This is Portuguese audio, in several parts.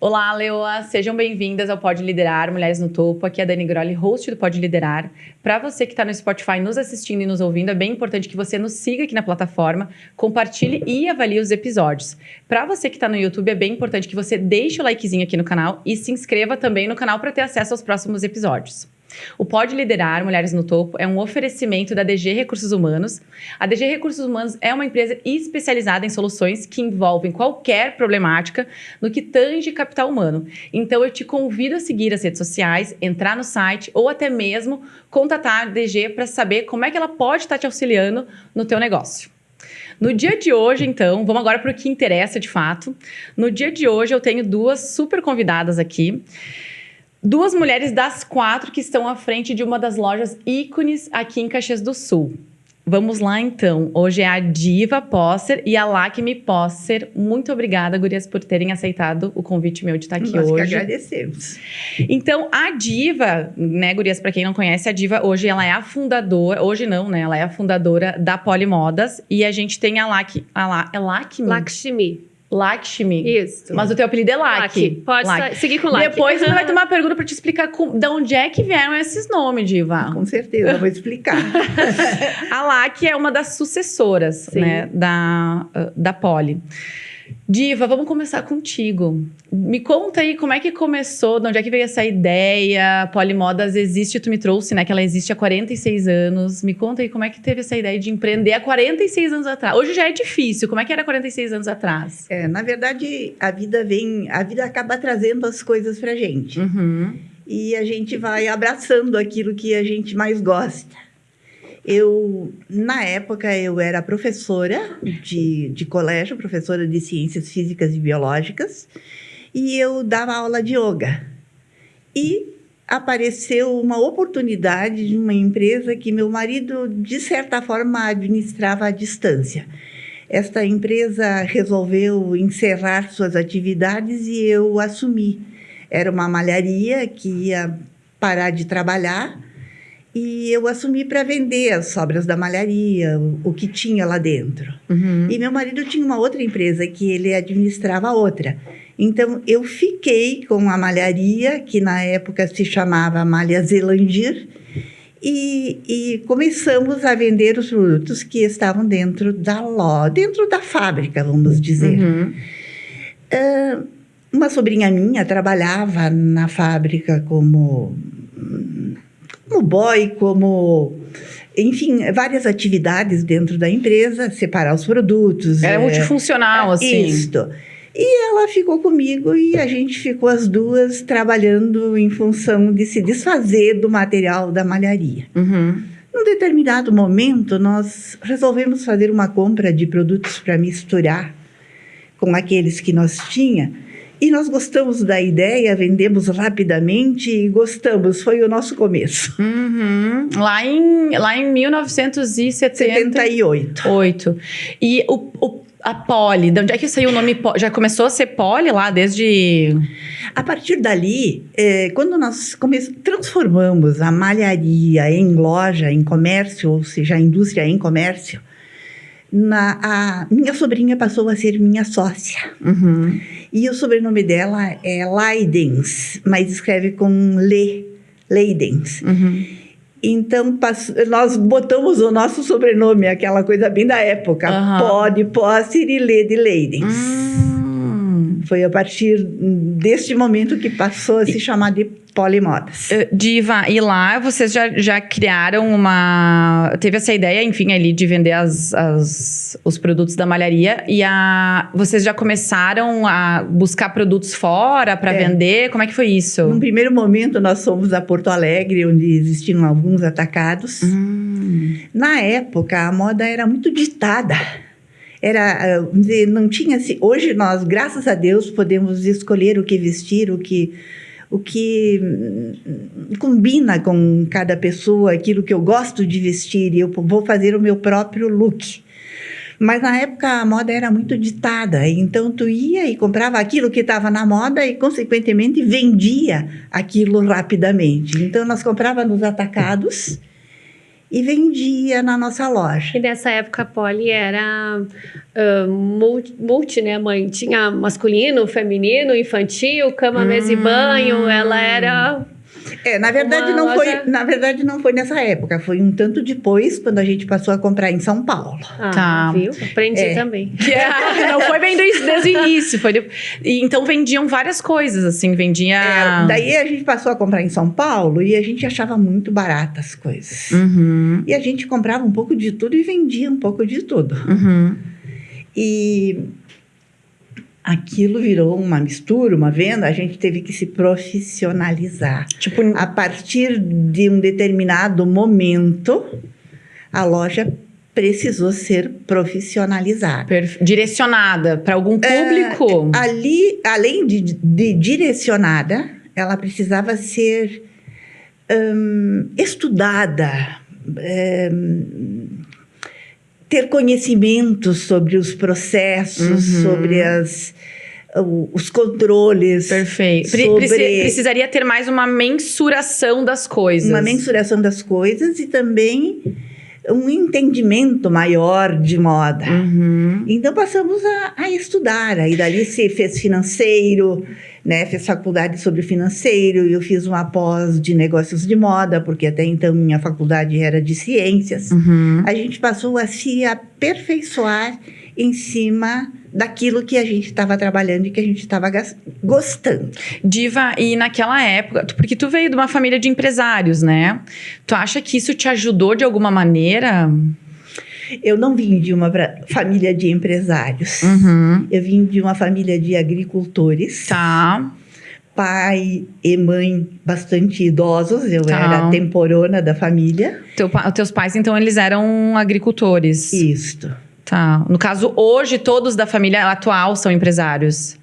Olá, Leoa! Sejam bem-vindas ao Pode Liderar, Mulheres no Topo. Aqui é a Dani Grolli, host do Pode Liderar. Para você que está no Spotify nos assistindo e nos ouvindo, é bem importante que você nos siga aqui na plataforma, compartilhe e avalie os episódios. Para você que está no YouTube, é bem importante que você deixe o likezinho aqui no canal e se inscreva também no canal para ter acesso aos próximos episódios. O Pode Liderar, Mulheres no Topo, é um oferecimento da DG Recursos Humanos. A DG Recursos Humanos é uma empresa especializada em soluções que envolvem qualquer problemática no que tange capital humano. Então, eu te convido a seguir as redes sociais, entrar no site ou até mesmo contatar a DG para saber como é que ela pode estar te auxiliando no teu negócio. No dia de hoje, então, vamos agora para o que interessa de fato. No dia de hoje, eu tenho duas super convidadas aqui. Duas mulheres das 4 que estão à frente de uma das lojas ícones aqui em Caxias do Sul. Vamos lá, então. Hoje é a Diva Posser e a Lacme Posser. Muito obrigada, gurias, por terem aceitado o convite meu de estar aqui hoje. Nós que agradecemos. Então, a Diva, né, gurias, para quem não conhece, a Diva hoje ela é a fundadora... Hoje não, né? Ela é a fundadora da Polimodas. E a gente tem a Lacme. Lakshmi. Isso. Mas o teu apelido é Lak. Pode seguir com Lak. Depois você vai ter uma pergunta para te explicar de onde é que vieram esses nomes, Diva. Com certeza, eu vou explicar. A Lak é uma das sucessoras, né, da Poli. Diva, vamos começar contigo. Me conta aí como é que começou, de onde é que veio essa ideia. Polimodas existe, tu me trouxe, né? Que ela existe há 46 anos. Me conta aí como é que teve essa ideia de empreender há 46 anos atrás. Hoje já é difícil. Como é que era 46 anos atrás? Na verdade, a vida acaba trazendo as coisas pra gente. Uhum. E a gente vai abraçando aquilo que a gente mais gosta. Na época, eu era professora de colégio, professora de ciências físicas e biológicas, e eu dava aula de yoga. E apareceu uma oportunidade de uma empresa que meu marido, de certa forma, administrava à distância. Esta empresa resolveu encerrar suas atividades e eu assumi. Era uma malharia que ia parar de trabalhar, e eu assumi para vender as sobras da malharia, o que tinha lá dentro. Uhum. E meu marido tinha uma outra empresa que ele administrava outra. Então, eu fiquei com a malharia, que na época se chamava Malha Zelandir, e começamos a vender os produtos que estavam dentro da loja, dentro da fábrica, vamos dizer. Uhum. Uma sobrinha minha trabalhava na fábrica como boy, enfim, várias atividades dentro da empresa, separar os produtos. Era multifuncional, assim. Isso. E ela ficou comigo e a gente ficou as duas trabalhando em função de se desfazer do material da malharia. Uhum. Num determinado momento, nós resolvemos fazer uma compra de produtos para misturar com aqueles que nós tínhamos. E nós gostamos da ideia, vendemos rapidamente e gostamos. Foi o nosso começo. Uhum. Lá em 1978. E a Poli, de onde é que saiu o nome Poli? Já começou a ser Poli lá desde... A partir dali, quando nós transformamos a malharia em loja, em comércio, ou seja, a indústria em comércio, a minha sobrinha passou a ser minha sócia. Uhum. E o sobrenome dela é Leidens, mas escreve com Leidens. Uhum. Então, nós botamos o nosso sobrenome, aquela coisa bem da época. Uhum. Posser e Lê de Leidens. Foi a partir deste momento que passou a se chamar de Polimodas. Diva, e lá vocês já criaram teve essa ideia, enfim, ali de vender os produtos da malharia e vocês já começaram a buscar produtos fora para vender? Como é que foi isso? Num primeiro momento, nós fomos a Porto Alegre, onde existiam alguns atacados. Na época, a moda era muito ditada. Não tinha... Hoje, nós, graças a Deus, podemos escolher o que vestir, o que combina com cada pessoa, aquilo que eu gosto de vestir, e eu vou fazer o meu próprio look. Mas, na época, a moda era muito ditada. Então, tu ia e comprava aquilo que estava na moda e, consequentemente, vendia aquilo rapidamente. Então, nós comprávamos nos atacados e vendia na nossa loja. E nessa época a Poli era multi, né, mãe? Tinha masculino, feminino, infantil, cama, mesa e banho. Ela era... Na verdade não foi nessa época, foi um tanto depois, quando a gente passou a comprar em São Paulo. Tá. Viu? Aprendi também. Não foi bem desde o início. Então vendiam várias coisas, assim, vendia... Daí a gente passou a comprar em São Paulo e a gente achava muito baratas as coisas. Uhum. E a gente comprava um pouco de tudo e vendia um pouco de tudo. Uhum. E aquilo virou uma mistura, uma venda, a gente teve que se profissionalizar. Tipo, a partir de um determinado momento, a loja precisou ser profissionalizada. Direcionada para algum público? Ali, além de direcionada, ela precisava ser estudada, ter conhecimento sobre os processos, sobre os controles. Perfeito. Precisaria ter mais uma mensuração das coisas. Uma mensuração das coisas e também um entendimento maior de moda. Então, passamos a estudar. Aí, dali, se fez financeiro, né? Fez faculdade sobre financeiro. E eu fiz uma pós de negócios de moda, porque até então minha faculdade era de ciências. A gente passou a se aperfeiçoar em cima daquilo que a gente estava trabalhando e que a gente estava gostando. Diva, e naquela época, porque tu veio de uma família de empresários, né? Tu acha que isso te ajudou de alguma maneira? Eu não vim de uma família de empresários. Eu vim de uma família de agricultores. Tá. Pai e mãe bastante idosos. Eu era a temporona da família. Teus pais, então, eles eram agricultores? Isso. Tá. No caso, hoje, todos da família atual são empresários?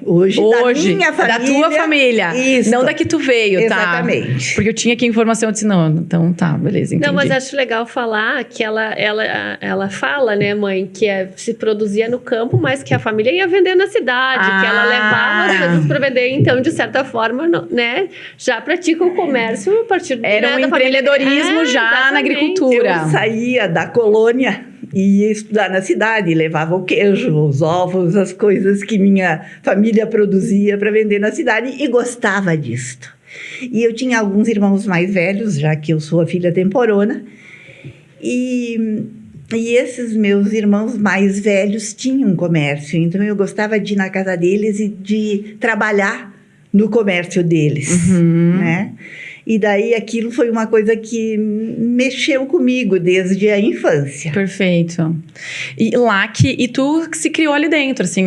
Hoje da minha família. Da tua família. Isso. Não da que tu veio, Exatamente. Tá? Porque eu tinha aqui informação, eu disse, não, então tá, beleza, entendi. Não, mas acho legal falar que ela fala, né, mãe, que se produzia no campo, mas que a família ia vender na cidade, que ela levava as coisas para vender, então, de certa forma, né, já pratica o comércio a partir era um empreendedorismo já exatamente. Na agricultura. Eu saía da colônia e ia estudar na cidade, levava o queijo, os ovos, as coisas que minha família produzia para vender na cidade e gostava disto. E eu tinha alguns irmãos mais velhos, já que eu sou a filha temporona, e esses meus irmãos mais velhos tinham comércio, então eu gostava de ir na casa deles e de trabalhar no comércio deles, né? E daí aquilo foi uma coisa que mexeu comigo desde a infância. Perfeito. E tu se criou ali dentro, assim,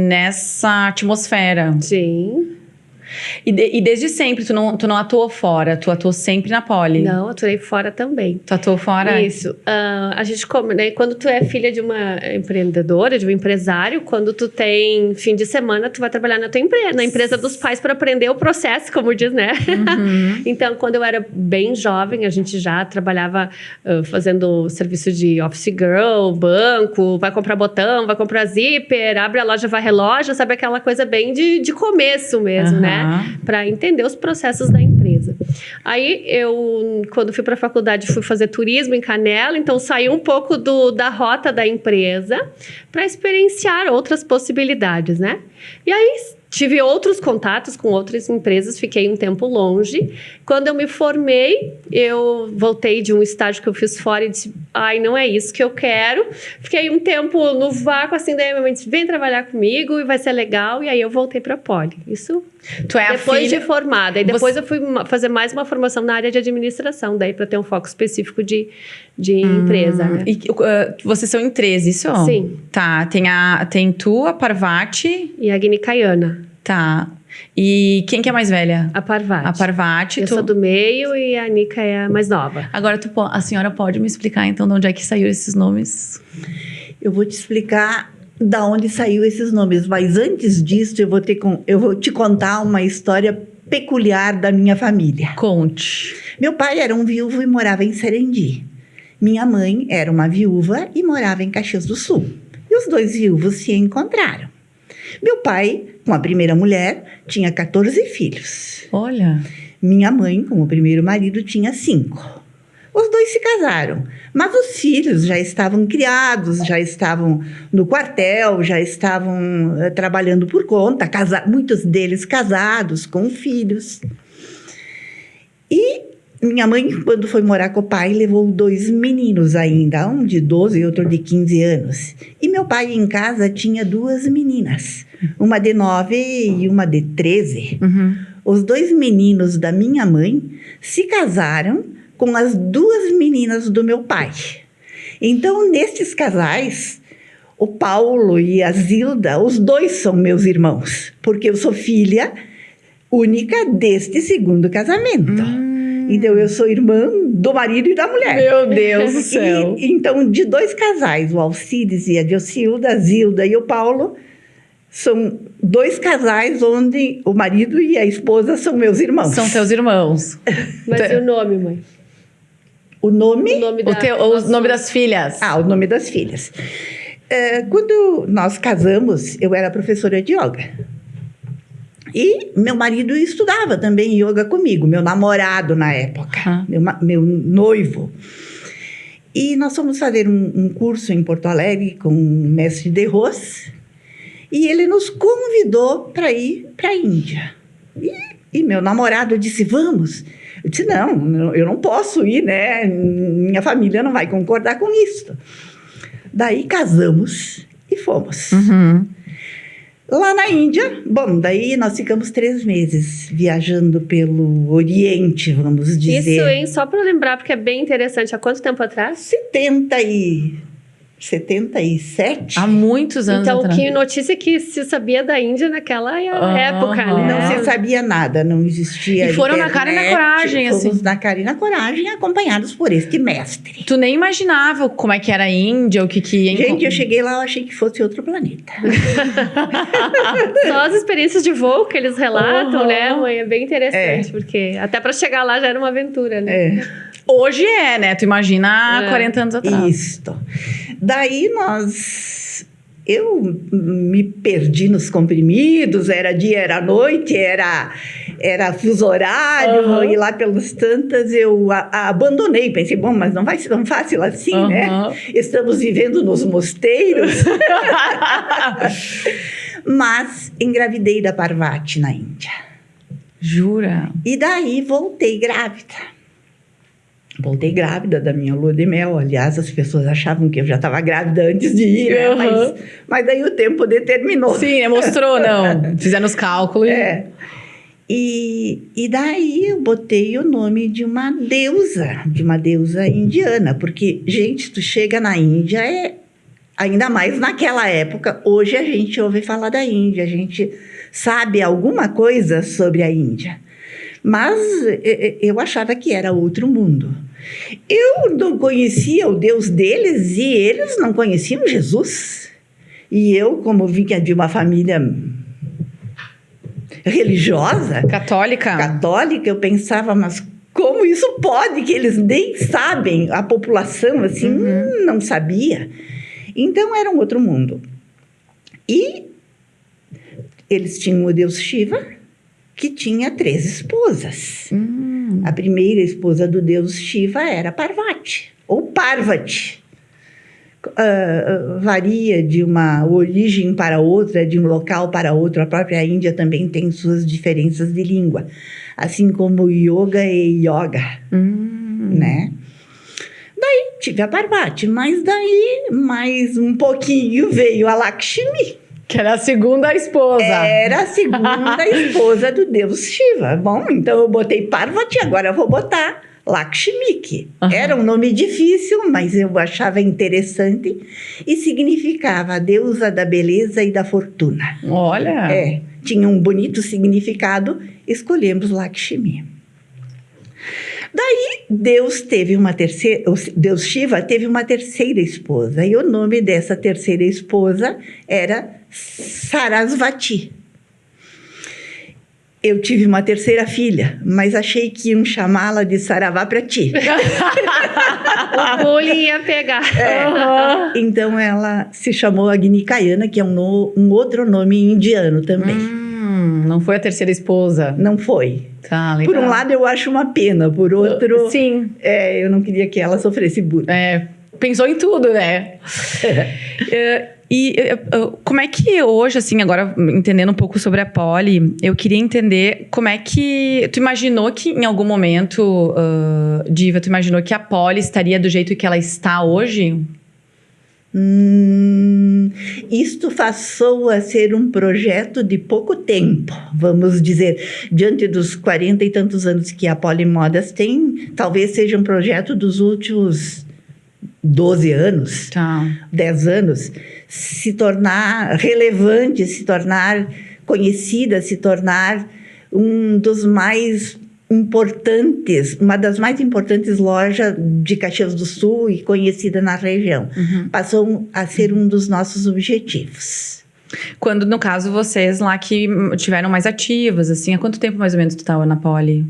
nessa atmosfera. Sim. E desde sempre, tu não atuou fora, tu atuou sempre na Poli. Não, atuei fora também. Tu atuou fora? Isso. A gente né, quando tu é filha de uma empreendedora, de um empresário, quando tu tem fim de semana, tu vai trabalhar na tua empresa, na empresa dos pais para aprender o processo, como diz, né? Então, quando eu era bem jovem, a gente já trabalhava fazendo serviço de office girl, banco, vai comprar botão, vai comprar zíper, abre a loja, vai relógio, sabe? Aquela coisa bem de começo mesmo, né? Para entender os processos da empresa. Aí eu, quando fui para a faculdade, fui fazer turismo em Canela, então saí um pouco da rota da empresa para experienciar outras possibilidades, né? E aí tive outros contatos com outras empresas, fiquei um tempo longe. Quando eu me formei, eu voltei de um estágio que eu fiz fora e disse, não é isso que eu quero. Fiquei um tempo no vácuo, assim, daí minha mãe disse, vem trabalhar comigo e vai ser legal. E aí eu voltei para a Poli. Isso tu é depois de formada. E depois eu fui fazer mais uma formação na área de administração, daí para ter um foco específico de empresa, né? E vocês são em 13, isso? Sim. Tá, tem tu, a Parvati... E a Guinicaiana. Tá. E quem que é mais velha? A Parvati. A Parvati. Eu sou do meio e a Nica é a mais nova. Agora, a senhora pode me explicar, então, de onde é que saíram esses nomes? Eu vou te explicar da onde saiu esses nomes, mas antes disso, eu vou te contar uma história peculiar da minha família. Conte. Meu pai era um viúvo e morava em Sarandi. Minha mãe era uma viúva e morava em Caxias do Sul. E os dois viúvos se encontraram. Meu pai, com a primeira mulher, tinha 14 filhos. Olha. Minha mãe, com o primeiro marido, tinha 5. Os 2 se casaram, mas os filhos já estavam criados, já estavam no quartel, já estavam trabalhando por conta, muitos deles casados, com filhos. E minha mãe, quando foi morar com o pai, levou 2 meninos ainda, um de 12 e outro de 15 anos. E meu pai em casa tinha 2 meninas, uma de 9 e uma de 13. Uhum. Os 2 meninos da minha mãe se casaram com as 2 meninas do meu pai. Então, nestes casais, o Paulo e a Zilda, os 2 são meus irmãos, porque eu sou filha única deste segundo casamento. Então, eu sou irmã do marido e da mulher. Meu Deus do céu. Então, de 2 casais, o Alcides e a Diocilda, a Zilda e o Paulo, são 2 casais onde o marido e a esposa são meus irmãos. São teus irmãos. Mas e o nome, mãe? O nome? O nome das filhas. O nome das filhas. Quando nós casamos, eu era professora de yoga. E meu marido estudava também yoga comigo, meu namorado na época, meu noivo. E nós fomos fazer um curso em Porto Alegre com um mestre de Rose, e ele nos convidou para ir para a Índia. E meu namorado disse, vamos. Eu disse, não, eu não posso ir, né? Minha família não vai concordar com isso. Daí casamos e fomos. Uhum. Lá na Índia, daí nós ficamos 3 meses viajando pelo Oriente, vamos dizer. Isso, hein? Só para lembrar, porque é bem interessante. Há quanto tempo atrás? 77. Há muitos anos então, atrás. que notícia que se sabia da Índia naquela época, né? Não se sabia nada, não existia E foram internet, na cara e na coragem, assim. Fomos na cara e na coragem, acompanhados por este mestre. Tu nem imaginava como é que era a Índia, o que ia... Gente, eu cheguei lá, eu achei que fosse outro planeta. Só as experiências de voo que eles relatam, né, mãe? É bem interessante, porque até para chegar lá já era uma aventura, né? Hoje né? Tu imagina há 40 anos atrás. Isso. Daí eu me perdi nos comprimidos, era dia, era noite, era fuso horário, e lá pelas tantas eu abandonei, pensei, mas não vai ser tão fácil assim, né? Estamos vivendo nos mosteiros. Mas engravidei da Parvati na Índia. Jura? E daí voltei grávida. Voltei grávida da minha lua de mel. Aliás, as pessoas achavam que eu já estava grávida antes de ir, né? Mas daí o tempo determinou. Sim, mostrou, não. Fizeram os cálculos. E daí eu botei o nome de uma deusa indiana. Porque, gente, tu chega na Índia, ainda mais naquela época, hoje a gente ouve falar da Índia, a gente sabe alguma coisa sobre a Índia. Mas eu achava que era outro mundo. Eu não conhecia o Deus deles e eles não conheciam Jesus. E eu, como vinha de uma família religiosa... Católica, eu pensava, mas como isso pode? Que eles nem sabem, a população assim, não sabia. Então, era um outro mundo. E eles tinham o Deus Shiva, que tinha 3 esposas. A primeira esposa do Deus Shiva era Parvati, ou Parvati. Varia de uma origem para outra, de um local para outro. A própria Índia também tem suas diferenças de língua, assim como yoga e yoga, né? Daí tive a Parvati, mas daí, mais um pouquinho, veio a Lakshmi. Que era a segunda esposa. Era a segunda esposa do Deus Shiva. Bom, então eu botei Parvati, agora eu vou botar Lakshmi. Era um nome difícil, mas eu achava interessante e significava a deusa da beleza e da fortuna. Olha! Tinha um bonito significado, escolhemos Lakshmi. Daí, Deus Shiva teve uma terceira esposa, e o nome dessa terceira esposa era Sarasvati. Eu tive uma terceira filha, mas achei que iam chamá-la de Saravaprati. O bullying ia pegar. Então, ela se chamou Agni Kayana, que é um outro nome indiano também. Não foi a terceira esposa. Não foi. Tá, legal. Por um lado, eu acho uma pena. Por outro, sim. Eu não queria que ela sofresse bullying. Pensou em tudo, né? Como é que hoje, assim, agora entendendo um pouco sobre a Poli, eu queria entender como é que... Tu imaginou que em algum momento, Diva, tu imaginou que a Poli estaria do jeito que ela está hoje? Isto passou a ser um projeto de pouco tempo, vamos dizer. Diante dos 40 e tantos anos que a Poli Modas tem, talvez seja um projeto dos últimos 12 anos, 10 anos, se tornar relevante, se tornar conhecida, se tornar um dos mais importantes, uma das mais importantes lojas de Caxias do Sul e conhecida na região. Passou a ser um dos nossos objetivos. Quando, no caso, vocês lá que tiveram mais ativas, assim, há quanto tempo mais ou menos tu estava na Poli?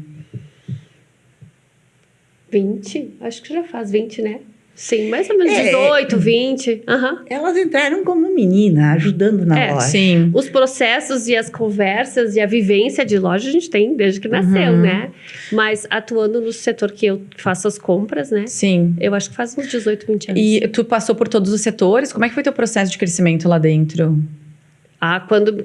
20? Acho que já faz 20, né? Sim, mais ou menos 18, 20. Elas entraram como menina, ajudando na loja. Sim. Os processos e as conversas e a vivência de loja a gente tem desde que nasceu, né? Mas atuando no setor que eu faço as compras, né? Sim. Eu acho que faz uns 18, 20 anos. E tu passou por todos os setores? Como é que foi teu processo de crescimento lá dentro?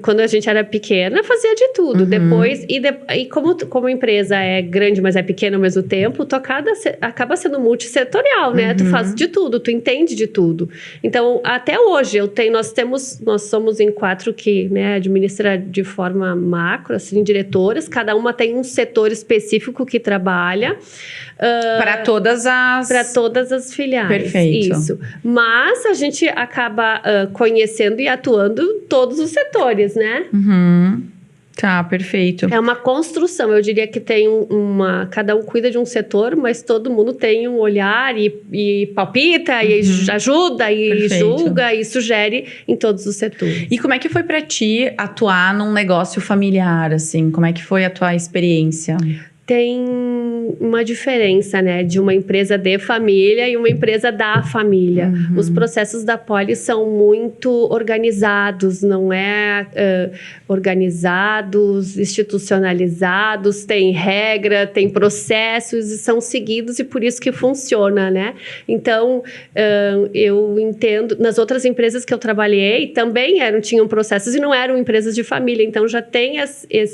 Quando a gente era pequena, fazia de tudo. Depois, e como a empresa é grande, mas é pequena ao mesmo tempo, tu acaba sendo multissetorial, né? Tu faz de tudo, tu entende de tudo. Então, até hoje, nós somos em 4 que, né, administra de forma macro, assim, diretoras. Cada uma tem um setor específico que trabalha. Para todas as filiais. Perfeito. Isso. Mas a gente acaba conhecendo e atuando todos os setores, né? Tá, perfeito. É uma construção. Eu diria que tem cada um cuida de um setor, mas todo mundo tem um olhar e palpita, e ajuda, e Perfeito. julga, e sugere em todos os setores. E como é que foi para ti atuar num negócio familiar, assim? Como é que foi a tua experiência? Tem uma diferença, né, de uma empresa de família e uma empresa da família. Os processos da Poli são muito organizados, não organizados, institucionalizados, tem regra, tem processos e são seguidos e por isso que funciona, né? Então, eu entendo, nas outras empresas que eu trabalhei também tinham processos e não eram empresas de família, então já tem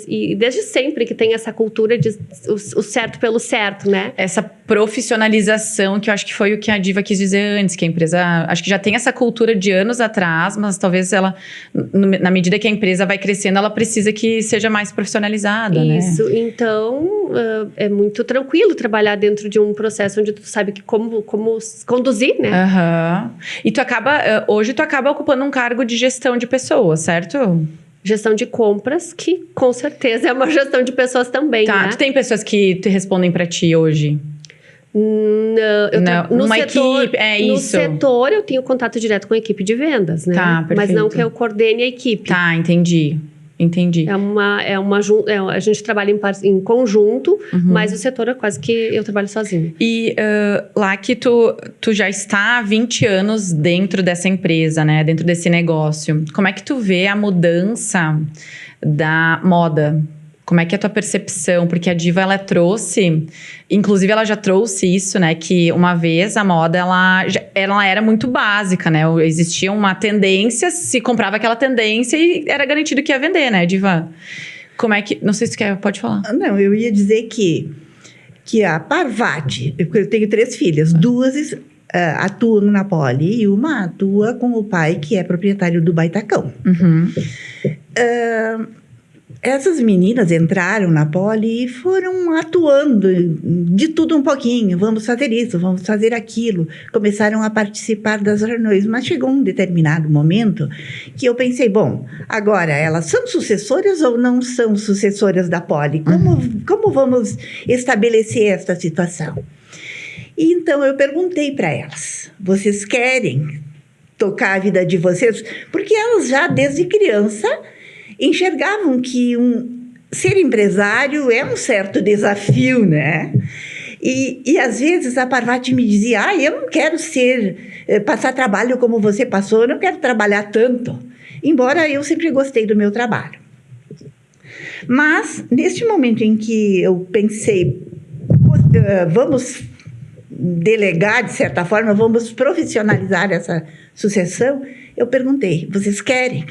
e desde sempre que tem essa cultura de o certo pelo certo, né? Essa profissionalização, que eu acho que foi o que a Diva quis dizer antes, que a empresa, acho que já tem essa cultura de anos atrás, mas talvez ela, na medida que a empresa vai crescendo, ela precisa que seja mais profissionalizada, né? Isso, então é muito tranquilo trabalhar dentro de um processo onde tu sabe que como conduzir, né? E hoje tu acaba ocupando um cargo de gestão de pessoas, certo? Gestão de compras, que com certeza é uma gestão de pessoas também, né? Tu tem pessoas que te respondem pra ti hoje? No setor, equipe, no setor eu tenho contato direto com a equipe de vendas, né? Tá, perfeito. Mas não que eu coordene a equipe. Tá, entendi. A gente trabalha em conjunto, mas o setor é quase que eu trabalho sozinha. E lá que tu já está há 20 anos dentro dessa empresa, né? Dentro desse negócio. Como é que tu vê a mudança da moda? Como é que é a tua percepção? Porque a Diva, ela trouxe... Inclusive, ela já trouxe isso, né? Que uma vez a moda, ela era muito básica, né? Existia uma tendência, se comprava aquela tendência e era garantido que ia vender, né, Diva? Como é que... Não sei se tu pode falar. Não, eu ia dizer que a Parvati... Eu tenho 3 filhas. 2 atuam na Poli e uma atua com o pai, que é proprietário do Baitacão. Essas meninas entraram na Poli e foram atuando de tudo um pouquinho. Vamos fazer isso, vamos fazer aquilo. Começaram a participar das reuniões. Mas chegou um determinado momento que eu pensei, bom, agora elas são sucessoras ou não são sucessoras da Poli? Como vamos estabelecer esta situação? E então eu perguntei para elas, vocês querem tocar a vida de vocês? Porque elas já desde criança enxergavam que ser empresário é um certo desafio, né? E às vezes a Parvati me dizia, eu não quero passar trabalho como você passou, eu não quero trabalhar tanto. Embora eu sempre gostei do meu trabalho. Mas, neste momento em que eu pensei, vamos delegar, de certa forma, vamos profissionalizar essa sucessão, eu perguntei, vocês querem?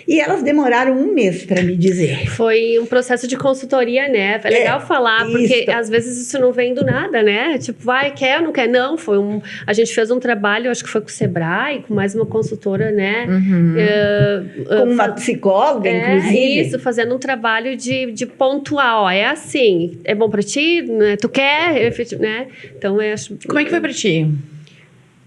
E elas demoraram 1 mês para me dizer. Foi um processo de consultoria, né? É legal falar, porque às vezes isso não vem do nada, né? Tipo, quer ou não quer? Não, a gente fez um trabalho, acho que foi com o Sebrae, com mais uma consultora, né? Com uma psicóloga, inclusive. Isso, fazendo um trabalho de pontuar, ó, é assim, é bom para ti, né? Tu quer, né? Então, eu acho... Como é que foi para ti?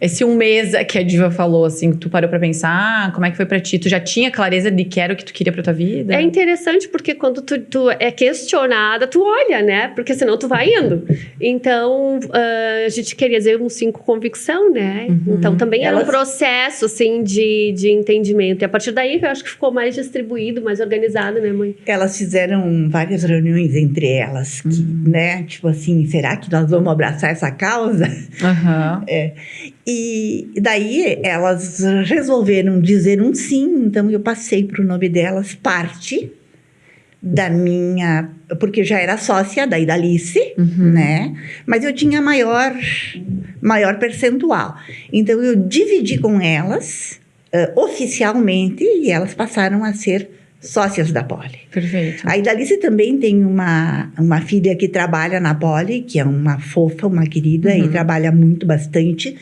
Esse 1 mês que a Diva falou, assim, tu parou pra pensar, como é que foi pra ti? Tu já tinha clareza de que era o que tu queria pra tua vida? É interessante porque quando tu é questionada, tu olha, né? Porque senão tu vai indo. Então, a gente queria dizer um 5 convicção, né? Então, também era um processo, assim, de entendimento. E a partir daí, eu acho que ficou mais distribuído, mais organizado, né, mãe? Elas fizeram várias reuniões entre elas, que, né? Tipo assim, será que nós vamos abraçar essa causa? E daí elas resolveram dizer um sim, então eu passei para o nome delas parte da minha... Porque eu já era sócia da Idalice, né? Mas eu tinha maior percentual. Então eu dividi com elas oficialmente e elas passaram a ser sócias da Poli. Perfeito. A Idalice também tem uma filha que trabalha na Poli, que é uma fofa, uma querida, e trabalha bastante,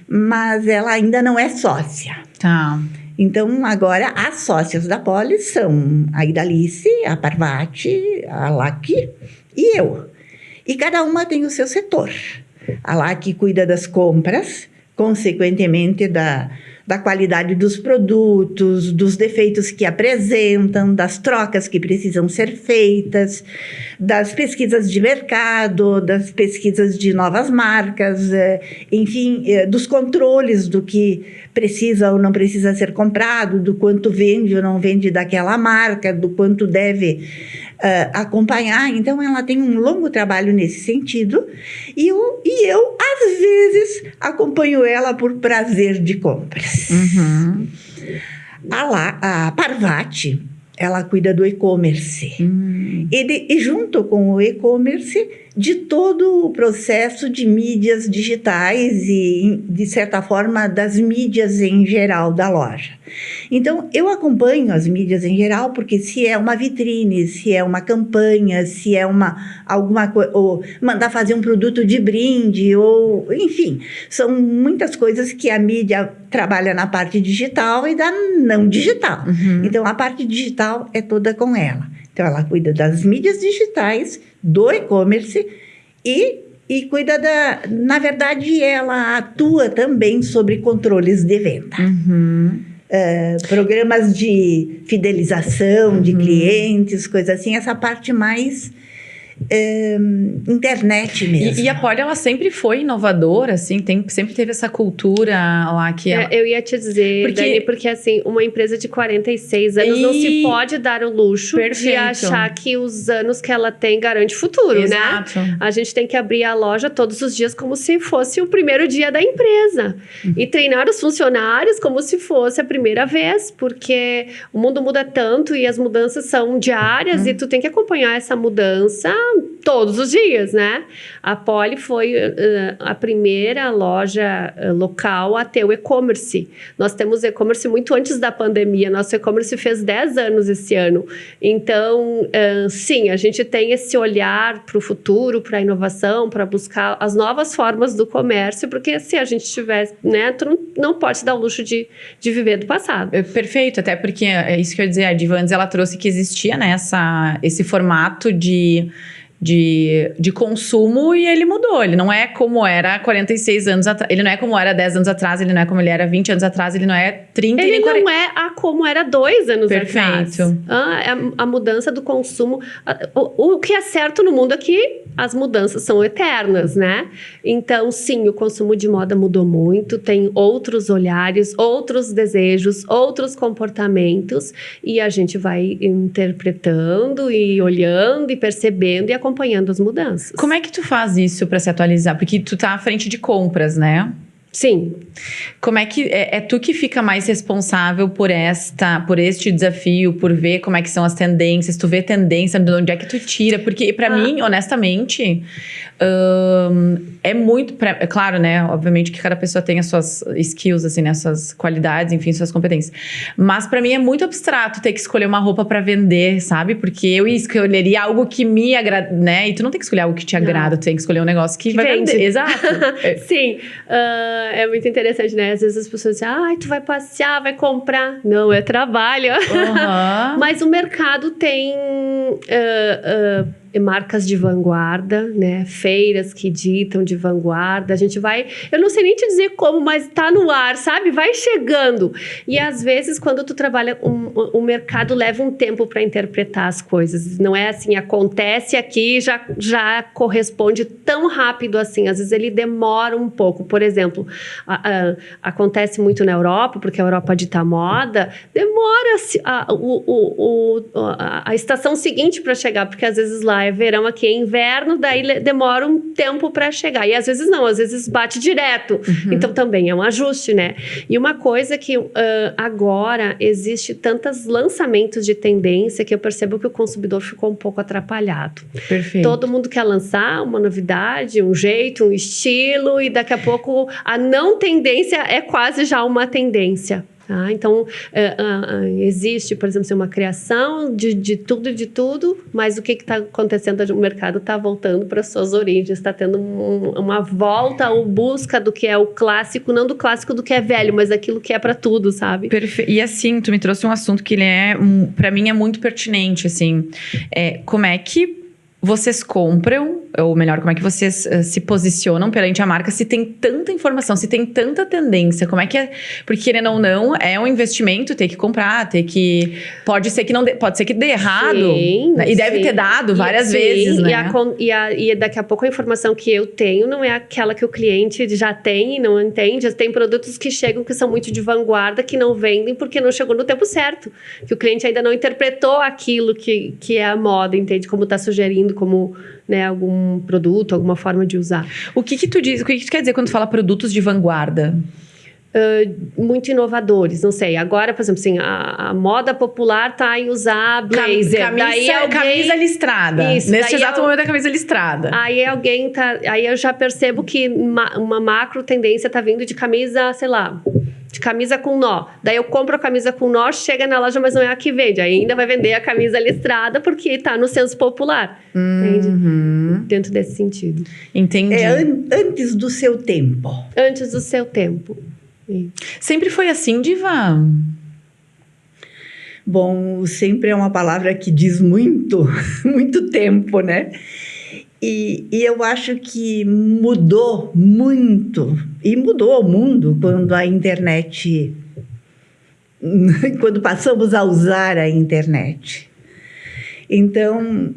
mas ela ainda não é sócia. Tá. Então, agora, as sócias da Poli são a Idalice, a Parvati, a Laki e eu. E cada uma tem o seu setor. A Laki cuida das compras, consequentemente da qualidade dos produtos, dos defeitos que apresentam, das trocas que precisam ser feitas, das pesquisas de mercado, das pesquisas de novas marcas, enfim, dos controles do que precisa ou não precisa ser comprado, do quanto vende ou não vende daquela marca, do quanto deve acompanhar. Então, ela tem um longo trabalho nesse sentido e eu, às vezes, acompanho ela por prazer de compras. A Parvati, ela cuida do e-commerce. E junto com o e-commerce, de todo o processo de mídias digitais e, de certa forma, das mídias em geral da loja. Então, eu acompanho as mídias em geral, porque se é uma vitrine, se é uma campanha, se é alguma coisa, ou mandar fazer um produto de brinde, ou, enfim, são muitas coisas que a mídia trabalha na parte digital e da não digital. Então, a parte digital é toda com ela. Então, ela cuida das mídias digitais, do e-commerce e cuida na verdade, ela atua também sobre controles de venda. Programas de fidelização de clientes, coisa assim, essa parte mais internet mesmo. E a Poli, ela sempre foi inovadora, assim, sempre teve essa cultura lá que... Eu ia te dizer, Dani, porque assim, uma empresa de 46 anos não se pode dar o luxo de achar que os anos que ela tem garante futuro, Exato. Né? A gente tem que abrir a loja todos os dias como se fosse o primeiro dia da empresa. E treinar os funcionários como se fosse a primeira vez, porque o mundo muda tanto e as mudanças são diárias e tu tem que acompanhar essa mudança todos os dias, né? A Poli foi a primeira loja local a ter o e-commerce. Nós temos e-commerce muito antes da pandemia. Nosso e-commerce fez 10 anos esse ano. Então, sim, a gente tem esse olhar para o futuro, para a inovação, para buscar as novas formas do comércio, porque se a gente tivesse, né, tu não pode se dar o luxo de viver do passado. Perfeito, até porque é isso que eu ia dizer, a Diva antes ela trouxe que existia, né, esse formato de consumo e ele mudou. Ele não é como era 46 anos atrás, ele não é como era 10 anos atrás, ele não é como ele era 20 anos atrás, ele não é 30 ele nem 40. Não é como era 2 anos atrás. Perfeito. A mudança do consumo. O que é certo no mundo é que as mudanças são eternas, né? Então, sim, o consumo de moda mudou muito, tem outros olhares, outros desejos, outros comportamentos, e a gente vai interpretando e olhando e percebendo e acompanhando as mudanças. Como é que tu faz isso para se atualizar? Porque tu tá à frente de compras, né? Sim. Como é que é tu que fica mais responsável por este desafio, por ver como é que são as tendências, tu vê tendência, de onde é que tu tira? Porque pra mim, honestamente, é muito, é claro, né, obviamente que cada pessoa tem as suas skills, assim, né, suas qualidades, enfim, suas competências. Mas pra mim é muito abstrato ter que escolher uma roupa pra vender, sabe? Porque eu escolheria algo que me agrada, né? E tu não tem que escolher algo que te agrada, tu tem que escolher um negócio que vai vende. vender. Exato. Sim. É muito interessante, né? Às vezes as pessoas dizem, tu vai passear, vai comprar. Não, é trabalho. Mas o mercado tem marcas de vanguarda, né? Feiras que ditam de vanguarda. A gente vai... Eu não sei nem te dizer como, mas tá no ar, sabe? Vai chegando. E às vezes, quando tu trabalha... O mercado leva um tempo para interpretar as coisas. Não é assim, acontece aqui já corresponde tão rápido assim. Às vezes ele demora um pouco. Por exemplo, acontece muito na Europa, porque a Europa dita moda, demora a estação seguinte para chegar, porque às vezes lá é verão, aqui é inverno, daí demora um tempo para chegar. E às vezes não, às vezes bate direto. Então também é um ajuste, né? E uma coisa que agora existe tantos lançamentos de tendência que eu percebo que o consumidor ficou um pouco atrapalhado. Perfeito. Todo mundo quer lançar uma novidade, um jeito, um estilo, e daqui a pouco a não tendência é quase já uma tendência. Tá? Então, existe, por exemplo, uma criação de tudo, mas o que está acontecendo? O mercado está voltando para suas origens, está tendo uma volta ou busca do que é o clássico, não do clássico do que é velho, mas daquilo que é para tudo, sabe? Perfeito. E assim, tu me trouxe um assunto que ele para mim é muito pertinente, assim. Como é que vocês compram, ou melhor, como é que vocês se posicionam perante a marca se tem tanta informação, se tem tanta tendência? Como é que é? Porque, querendo ou não, é um investimento, ter que comprar, pode ser que não dê, pode ser que dê errado. Sim, né? E deve ter dado várias vezes, né? E daqui a pouco a informação que eu tenho não é aquela que o cliente já tem e não entende. Tem produtos que chegam que são muito de vanguarda, que não vendem porque não chegou no tempo certo. Que o cliente ainda não interpretou aquilo que é a moda, entende? Como está sugerindo, como, né, algum produto, alguma forma de usar. O que tu diz? O que tu quer dizer quando tu fala produtos de vanguarda? Muito inovadores, não sei. Agora, por exemplo, assim, a moda popular tá em usar blazer. Camisa listrada. Isso, nesse exato momento é camisa listrada. Aí aí eu já percebo que uma macro tendência tá vindo de camisa, sei lá, de camisa com nó. Daí eu compro a camisa com nó, chega na loja, mas não é a que vende. Aí ainda vai vender a camisa listrada porque tá no senso popular. Entende? Dentro desse sentido. Entendi. Antes do seu tempo. Antes do seu tempo. Sempre foi assim, Diva? Bom, sempre é uma palavra que diz muito, muito tempo, né? E eu acho que mudou muito, e mudou o mundo quando a internet... quando passamos a usar a internet. Então,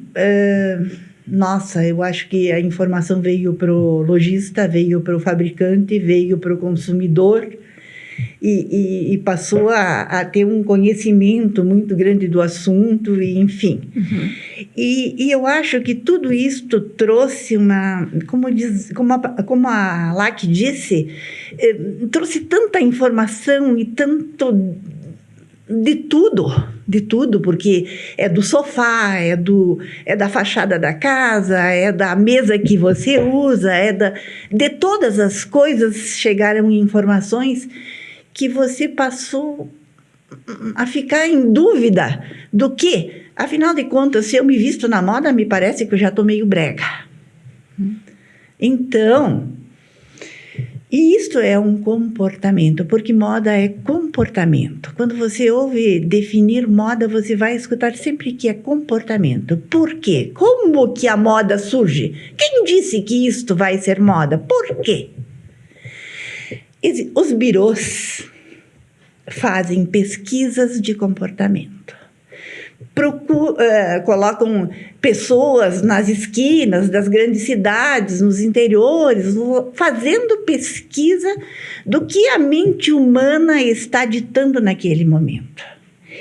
nossa, eu acho que a informação veio para o lojista, veio para o fabricante, veio para o consumidor e passou a ter um conhecimento muito grande do assunto, e, enfim. E eu acho que tudo isto trouxe como a Lac disse, trouxe tanta informação e tanto... De tudo, porque é do sofá, é da fachada da casa, é da mesa que você usa, de todas as coisas chegaram informações que você passou a ficar em dúvida do que, afinal de contas, se eu me visto na moda, me parece que eu já estou meio brega. Então... E isto é um comportamento, porque moda é comportamento. Quando você ouve definir moda, você vai escutar sempre que é comportamento. Por quê? Como que a moda surge? Quem disse que isto vai ser moda? Por quê? Os birôs fazem pesquisas de comportamento. Colocam pessoas nas esquinas das grandes cidades, nos interiores, fazendo pesquisa do que a mente humana está ditando naquele momento.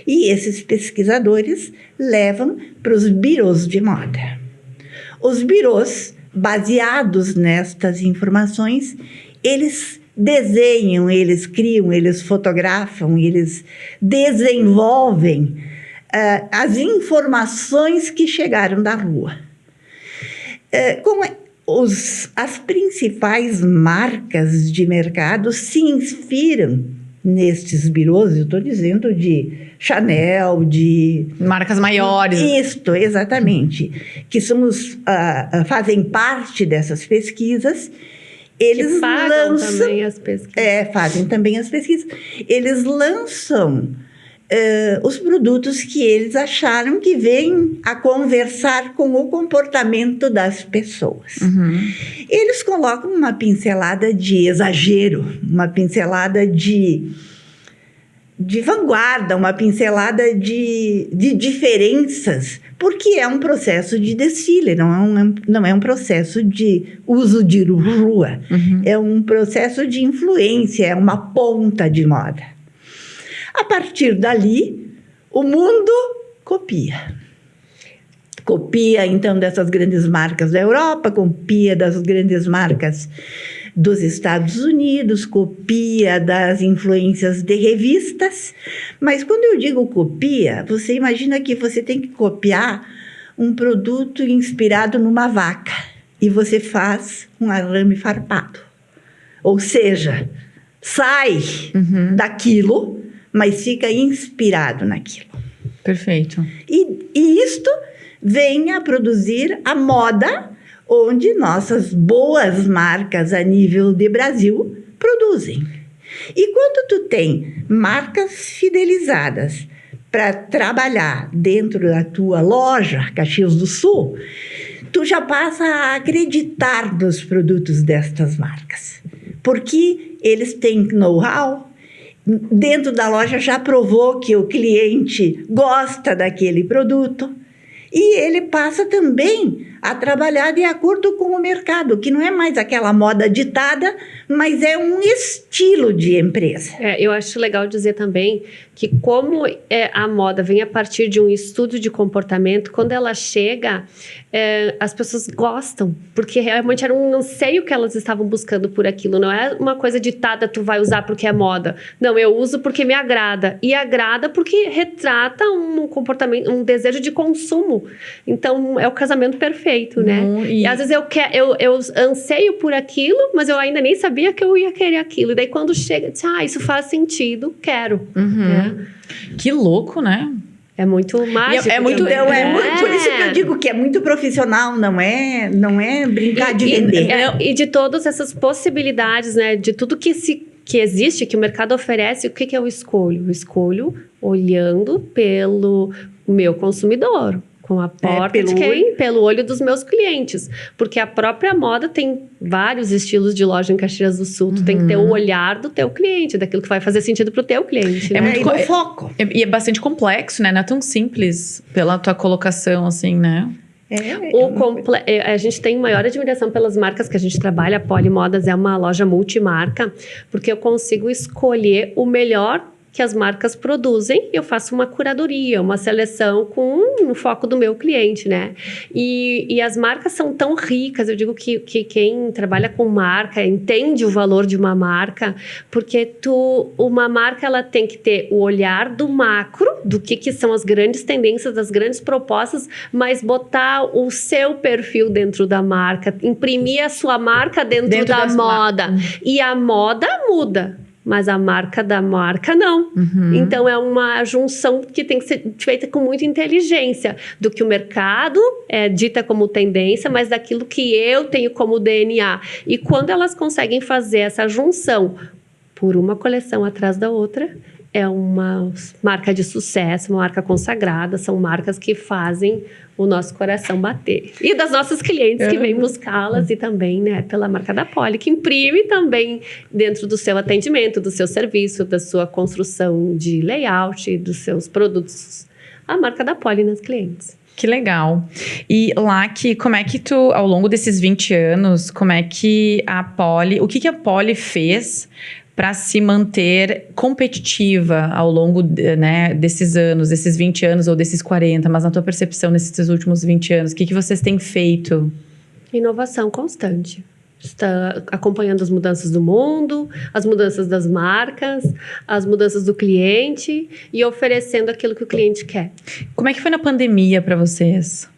E esses pesquisadores levam para os birôs de moda. Os birôs, baseados nestas informações, eles desenham, eles criam, eles fotografam, eles desenvolvem as informações que chegaram da rua. As principais marcas de mercado se inspiram nestes birôs, eu estou dizendo de Chanel, de... Marcas maiores. Isto, exatamente. Que fazem parte dessas pesquisas. Eles que pagam lançam... também as pesquisas. Fazem também as pesquisas. Eles lançam os produtos que eles acharam que vêm a conversar com o comportamento das pessoas. Uhum. Eles colocam uma pincelada de exagero, uma pincelada de vanguarda, uma pincelada de diferenças, porque é um processo de desfile, não é um processo de uso de rua, é um processo de influência, é uma ponta de moda. A partir dali, o mundo copia. Copia, então, dessas grandes marcas da Europa, copia das grandes marcas dos Estados Unidos, copia das influências de revistas. Mas quando eu digo copia, você imagina que você tem que copiar um produto inspirado numa vaca e você faz um arame farpado. Ou seja, sai daquilo, mas fica inspirado naquilo. Perfeito. E isto vem a produzir a moda onde nossas boas marcas a nível de Brasil produzem. E quando tu tem marcas fidelizadas para trabalhar dentro da tua loja, Caxias do Sul, tu já passa a acreditar nos produtos destas marcas. Porque eles têm know-how, dentro da loja já provou que o cliente gosta daquele produto e ele passa também a trabalhar de acordo com o mercado, que não é mais aquela moda ditada, mas é um estilo de empresa. Eu acho legal dizer também que como a moda vem a partir de um estudo de comportamento, quando ela chega, as pessoas gostam, porque realmente era um anseio que elas estavam buscando por aquilo, não é uma coisa ditada, tu vai usar porque é moda. Não, eu uso porque me agrada, e agrada porque retrata um comportamento, um desejo de consumo. Então, é o casamento perfeito, né? E às vezes eu anseio por aquilo, mas eu ainda nem sabia que eu ia querer aquilo. E daí quando chega, isso faz sentido, quero. Né? Que louco, né? É muito mágico. Por isso que eu digo que é muito profissional, não é brincar de vender. E de todas essas possibilidades, né? De tudo que existe, que o mercado oferece, o que eu escolho? Eu escolho olhando pelo meu consumidor. Com a porta pelo olho dos meus clientes. Porque a própria moda tem vários estilos de loja em Caxias do Sul. Tu tem que ter o olhar do teu cliente, daquilo que vai fazer sentido pro teu cliente. É né? muito foco. E é bastante complexo, né? Não é tão simples pela tua colocação, assim, né? A gente tem maior admiração pelas marcas que a gente trabalha. A Polimodas é uma loja multimarca, porque eu consigo escolher o melhor que as marcas produzem, eu faço uma curadoria, uma seleção com o foco do meu cliente, né? E as marcas são tão ricas, eu digo que quem trabalha com marca entende o valor de uma marca, porque uma marca ela tem que ter o olhar do macro, do que são as grandes tendências, as grandes propostas, mas botar o seu perfil dentro da marca, imprimir a sua marca dentro da moda. E a moda muda. Mas a marca da marca não. Então, é uma junção que tem que ser feita com muita inteligência do que o mercado dita como tendência, mas daquilo que eu tenho como DNA. E quando elas conseguem fazer essa junção por uma coleção atrás da outra, é uma marca de sucesso, uma marca consagrada, são marcas que fazem o nosso coração bater. E das nossas clientes que vêm buscá-las e também, né, pela marca da Poli, que imprime também dentro do seu atendimento, do seu serviço, da sua construção de layout, dos seus produtos, a marca da Poli nas clientes. Que legal. E Laki, como é que tu, ao longo desses 20 anos, como é que a Poli, o que a Poli fez para se manter competitiva ao longo, né, desses anos, desses 20 anos ou desses 40, mas na tua percepção nesses últimos 20 anos, o que vocês têm feito? Inovação constante. está acompanhando as mudanças do mundo, as mudanças das marcas, as mudanças do cliente e oferecendo aquilo que o cliente quer. Como é que foi na pandemia para vocês?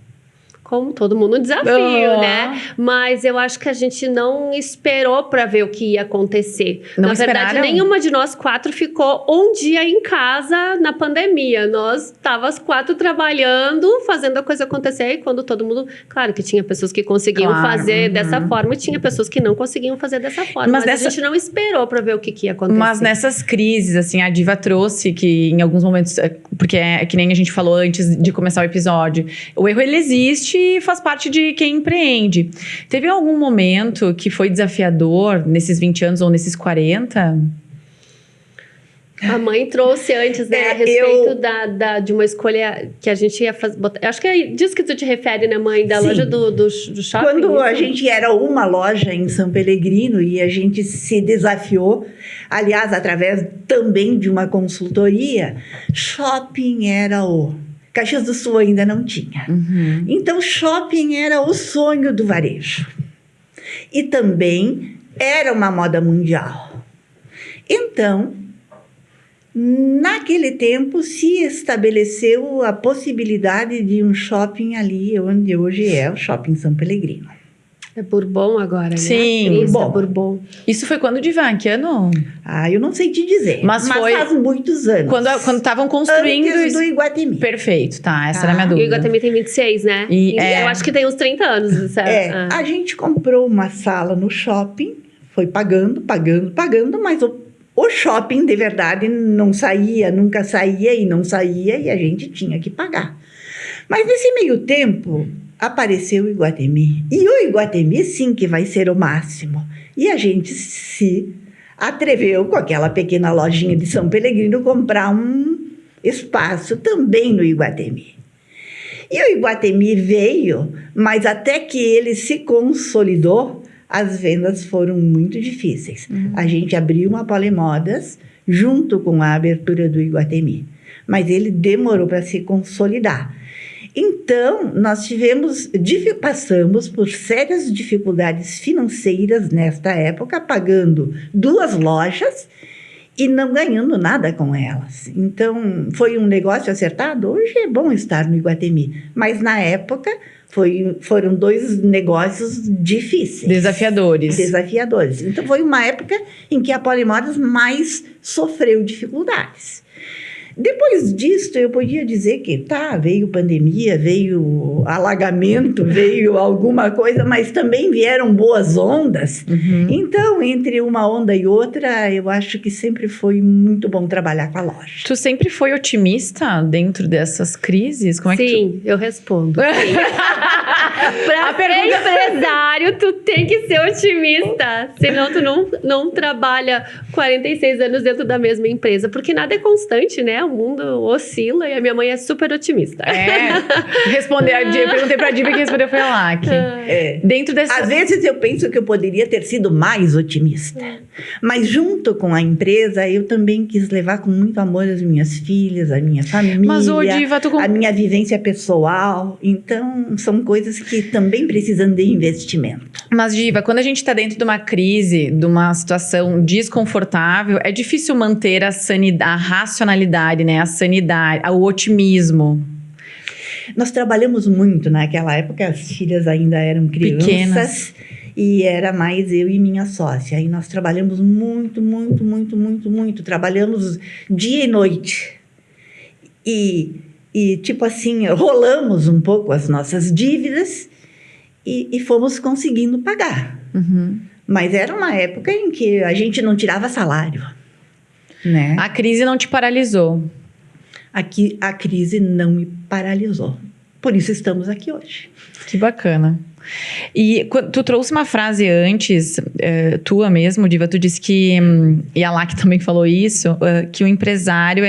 Como todo mundo, um desafio, né? Mas eu acho que a gente não esperou para ver o que ia acontecer. Não Na verdade, esperaram? nenhuma de nós 4 ficou um dia em casa na pandemia. Nós estávamos 4 trabalhando, fazendo a coisa acontecer. E quando todo mundo... Claro que tinha pessoas que conseguiam Claro, fazer dessa forma e tinha pessoas que não conseguiam fazer dessa forma. Mas Mas a gente não esperou para ver o que ia acontecer. Mas nessas crises, assim, a Diva trouxe que em alguns momentos, porque é que nem a gente falou antes de começar o episódio, o erro ele existe e faz parte de quem empreende. Teve algum momento que foi desafiador nesses 20 anos ou nesses 40? A mãe trouxe antes, né, a respeito de uma escolha que a gente ia fazer. Acho que é disso que tu te refere, né, mãe? Da Sim. loja do shopping. Quando a gente era uma loja em São Pelegrino e a gente se desafiou, aliás, através também de uma consultoria, shopping era Caxias do Sul ainda não tinha. Então, shopping era o sonho do varejo. E também era uma moda mundial. Então, naquele tempo, se estabeleceu a possibilidade de um shopping ali, onde hoje é o Shopping São Pelegrino. É Bourbon agora, né? Sim, Isso, Bourbon. é Bourbon. Isso foi quando, Diva? Que ano? Eu não sei te dizer, Mas foi faz muitos anos. Quando estavam construindo... Antes do Iguatemi. Perfeito, tá. Essa era a minha E o dúvida. Iguatemi tem 26, né? E Eu acho que tem uns 30 anos. Certo? A gente comprou uma sala no shopping, foi pagando, mas o shopping de verdade não saía, nunca saía e não saía e a gente tinha que pagar. Mas nesse meio tempo apareceu o Iguatemi. E o Iguatemi sim que vai ser o máximo. E a gente se atreveu com aquela pequena lojinha de São Pelegrino comprar um espaço também no Iguatemi. E o Iguatemi veio, mas até que ele se consolidou, as vendas foram muito difíceis. A gente abriu uma Polimodas junto com a abertura do Iguatemi, mas ele demorou para se consolidar. Então, nós passamos por sérias dificuldades financeiras nesta época, pagando 2 lojas e não ganhando nada com elas. Então, foi um negócio acertado. Hoje é bom estar no Iguatemi, mas na época foram 2 negócios difíceis. Desafiadores. Então, foi uma época em que a Polimodas mais sofreu dificuldades. Depois disso, eu podia dizer que veio pandemia, veio alagamento, veio alguma coisa, mas também vieram boas ondas. Então, entre uma onda e outra, eu acho que sempre foi muito bom trabalhar com a loja. Tu sempre foi otimista dentro dessas crises? Como é que Sim, eu respondo. Para ser empresário, tu tem que ser otimista. Senão tu não trabalha 46 anos dentro da mesma empresa. Porque nada é constante, né? O mundo oscila e a minha mãe é super otimista. Eu perguntei pra Diva que respondeu foi a Lac. Dentro dessa... Às vezes eu penso que eu poderia ter sido mais otimista. Mas junto com a empresa, eu também quis levar com muito amor as minhas filhas, a minha família, Mas, Diva, a minha vivência pessoal. Então, são coisas que também precisam de investimento. Mas, Diva, quando a gente está dentro de uma crise, de uma situação desconfortável, é difícil manter a sanidade, a racionalidade, né? A sanidade, o otimismo. Nós trabalhamos muito naquela época, as filhas ainda eram crianças. Pequenas. E era mais eu e minha sócia. E nós trabalhamos muito, muito, muito, muito, muito. Trabalhamos dia e noite. E tipo assim, rolamos um pouco as nossas dívidas e fomos conseguindo pagar. Mas era uma época em que a gente não tirava salário, né? A crise não te paralisou. Aqui, a crise não me paralisou. Por isso estamos aqui hoje. Que bacana. E tu trouxe uma frase antes, tua mesmo, Diva, tu disse que, e a Lac também falou isso, que o empresário,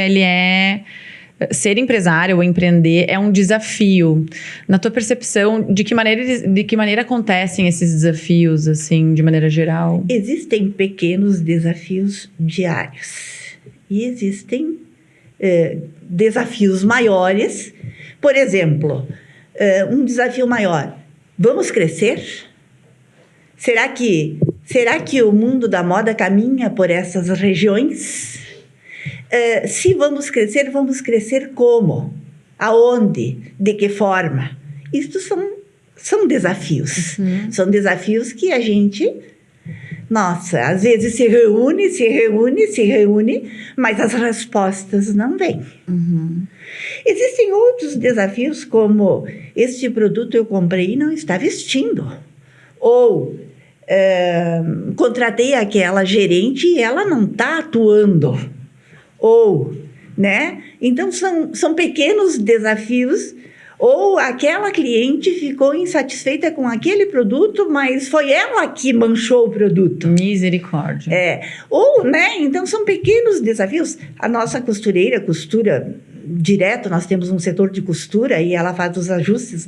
ser empresário ou empreender é um desafio. Na tua percepção, de que maneira acontecem esses desafios, assim, de maneira geral? Existem pequenos desafios diários. E existem desafios maiores. Por exemplo, um desafio maior. Vamos crescer? Será que o mundo da moda caminha por essas regiões? Se vamos crescer como? Aonde? De que forma? Isso são desafios. São desafios que a gente, nossa, às vezes se reúne, mas as respostas não vêm. Existem outros desafios, como este produto eu comprei e não está vestindo. Ou contratei aquela gerente e ela não está atuando. Ou, né? Então, são pequenos desafios. Ou aquela cliente ficou insatisfeita com aquele produto, mas foi ela que manchou o produto. Misericórdia. Ou, né? Então, são pequenos desafios. A nossa costureira costura direto, nós temos um setor de costura e ela faz os ajustes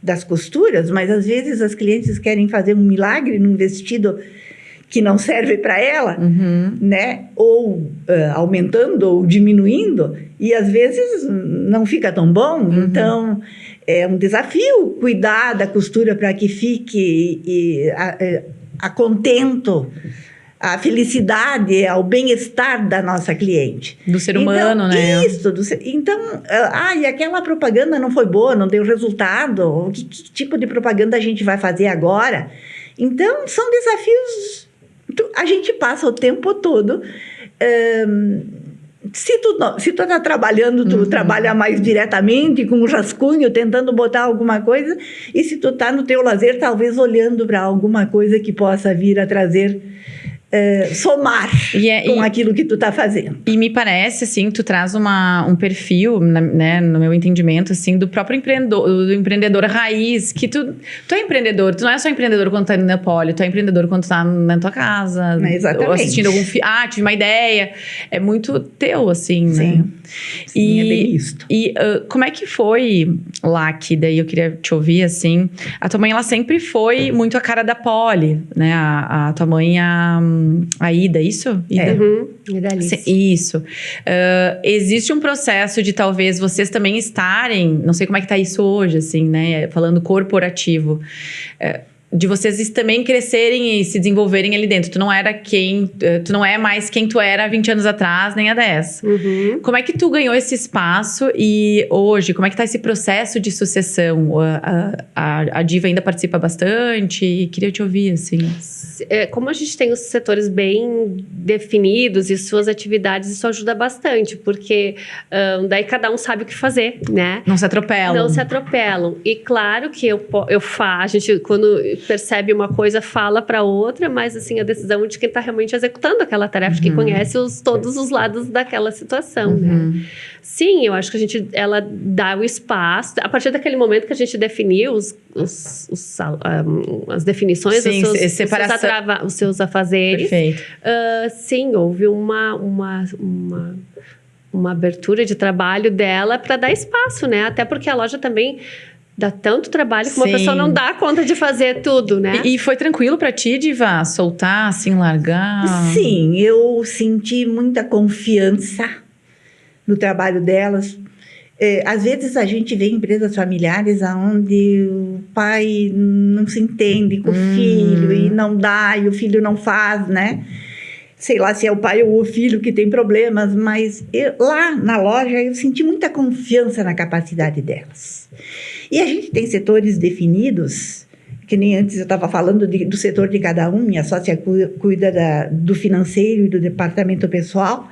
das costuras, mas às vezes as clientes querem fazer um milagre num vestido que não serve para ela, né? Ou aumentando ou diminuindo, e às vezes não fica tão bom. Então, é um desafio cuidar da costura para que fique a contento, a felicidade, ao bem-estar da nossa cliente. Do ser humano, né? Isso. Então, e aquela propaganda não foi boa, não deu resultado. Que tipo de propaganda a gente vai fazer agora? Então, são desafios. A gente passa o tempo todo. Se tu está trabalhando, tu trabalha mais diretamente com um rascunho, tentando botar alguma coisa. E se tu está no teu lazer, talvez olhando para alguma coisa que possa vir a trazer... somar com aquilo que tu tá fazendo. E me parece, assim, tu traz um perfil, né, no meu entendimento, assim, do próprio empreendedor raiz, que tu é empreendedor, tu não é só empreendedor quando tá indo na Poli, tu é empreendedor quando tu tá na tua casa, ou assistindo algum filme, tive uma ideia, é muito teu, assim, né? Sim, é bem isto. E como é que foi lá, que daí eu queria te ouvir, assim, a tua mãe, ela sempre foi muito a cara da Poli, né, a tua mãe, a Ida, isso? Ida? Ida Alice. Isso. Existe um processo de talvez vocês também estarem, não sei como é que tá isso hoje, assim, né? Falando corporativo. De vocês também crescerem e se desenvolverem ali dentro. Tu não é mais quem tu era há 20 anos atrás, nem há 10. Como é que tu ganhou esse espaço e hoje, como é que tá esse processo de sucessão? A Diva ainda participa bastante e queria te ouvir, assim. Como a gente tem os setores bem definidos e suas atividades, isso ajuda bastante, porque daí cada um sabe o que fazer, né? Não se atropelam. Não se atropelam. E claro que a gente, quando percebe uma coisa, fala para outra, mas assim, a decisão é de quem está realmente executando aquela tarefa, de quem conhece todos os lados daquela situação, né? Sim, eu acho que ela dá o espaço, a partir daquele momento que a gente definiu as definições, os seus afazeres. Perfeito. Sim, houve uma abertura de trabalho dela para dar espaço, né? Até porque a loja também dá tanto trabalho que uma pessoa não dá conta de fazer tudo, né? E foi tranquilo pra ti, Diva, soltar, assim, largar? Sim, eu senti muita confiança no trabalho delas. Às vezes a gente vê empresas familiares onde o pai não se entende com o filho e não dá, e o filho não faz, né? Sei lá se é o pai ou o filho que tem problemas, mas lá na loja eu senti muita confiança na capacidade delas. E a gente tem setores definidos, que nem antes eu estava falando do setor de cada um, minha sócia cuida do financeiro e do departamento pessoal,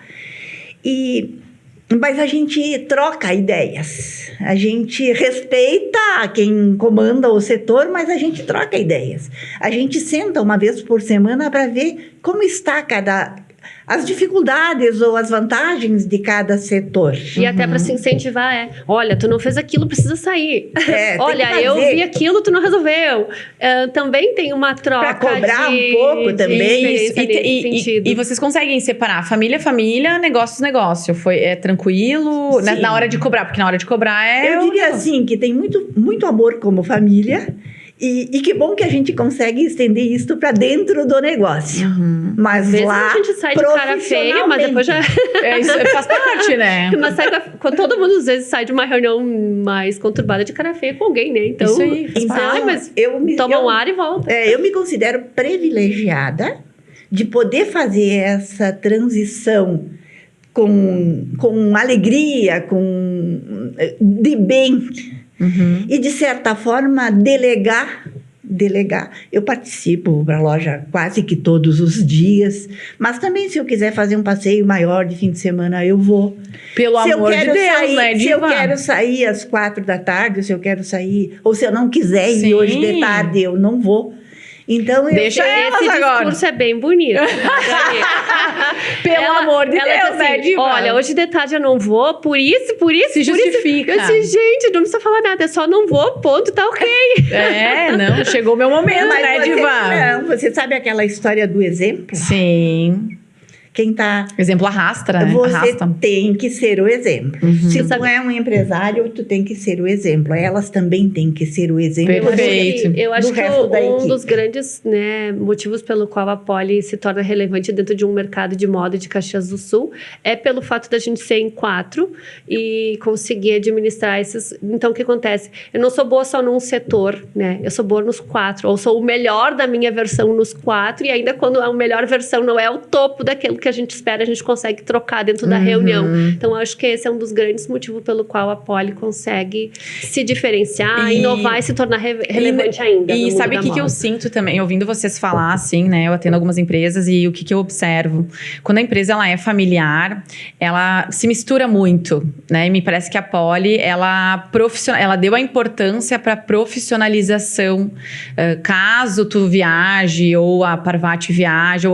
mas a gente troca ideias, a gente respeita quem comanda o setor, mas a gente troca ideias. A gente senta uma vez por semana para ver como está as dificuldades ou as vantagens de cada setor. E até para se incentivar, olha, tu não fez aquilo, precisa sair. Olha, eu vi aquilo, tu não resolveu. Também tem uma troca para cobrar um pouco também. E vocês conseguem separar família, negócio. É tranquilo na hora de cobrar, porque na hora de cobrar Eu diria assim, que tem muito, muito amor como família. E que bom que a gente consegue estender isso para dentro do negócio. Mas Às vezes lá, a gente sai de cara feia, mas depois já... Isso faz parte, né? Mas quando todo mundo às vezes sai de uma reunião mais conturbada de cara feia com alguém, né? Então, Isso aí, faz então parte. mas eu toma um ar e volta. eu me considero privilegiada de poder fazer essa transição com alegria, de bem. E, de certa forma, delegar. Eu participo para a loja quase que todos os dias, mas também, se eu quiser fazer um passeio maior de fim de semana, eu vou. Pelo amor de Deus, né, Se eu Diva? quero sair às 4 da tarde, se eu quero sair, ou se eu não quiser ir Sim. hoje de tarde, eu não vou. Então, Deixa elas Esse agora. discurso é bem bonito. Pelo amor de ela Deus, diz né, assim, Diva? olha, hoje de tarde eu não vou, por isso. Se justifica. Eu disse, gente, não precisa falar nada, é só não vou, ponto, tá ok. Não, chegou o meu momento, mas né, você, Diva? não, você sabe aquela história do exemplo? Sim. Quem está... Exemplo arrasta, né? Você Arrasta. tem que ser o exemplo. Se tu é um empresário, tu tem que ser o exemplo. Elas também têm que ser o exemplo. Perfeito. Eu acho do que resto da um equipe. dos grandes, né, motivos pelo qual a Poli se torna relevante dentro de um mercado de moda de Caxias do Sul é pelo fato da gente ser em 4 e conseguir administrar esses... Então, o que acontece? Eu não sou boa só num setor, né? Eu sou boa nos 4. Ou sou o melhor da minha versão nos 4 e ainda quando a melhor versão não é o topo daquilo que a gente espera, a gente consegue trocar dentro da reunião. Então, eu acho que esse é um dos grandes motivos pelo qual a Poli consegue se diferenciar, inovar e se tornar relevante ainda. E no sabe o mundo da que eu moda. sinto também, ouvindo vocês falar, assim, né? Eu atendo algumas empresas e o que eu observo? Quando a empresa ela é familiar, ela se mistura muito, né? E me parece que a Poli, ela deu a importância para profissionalização. Caso tu viaje ou a Parvati viaje,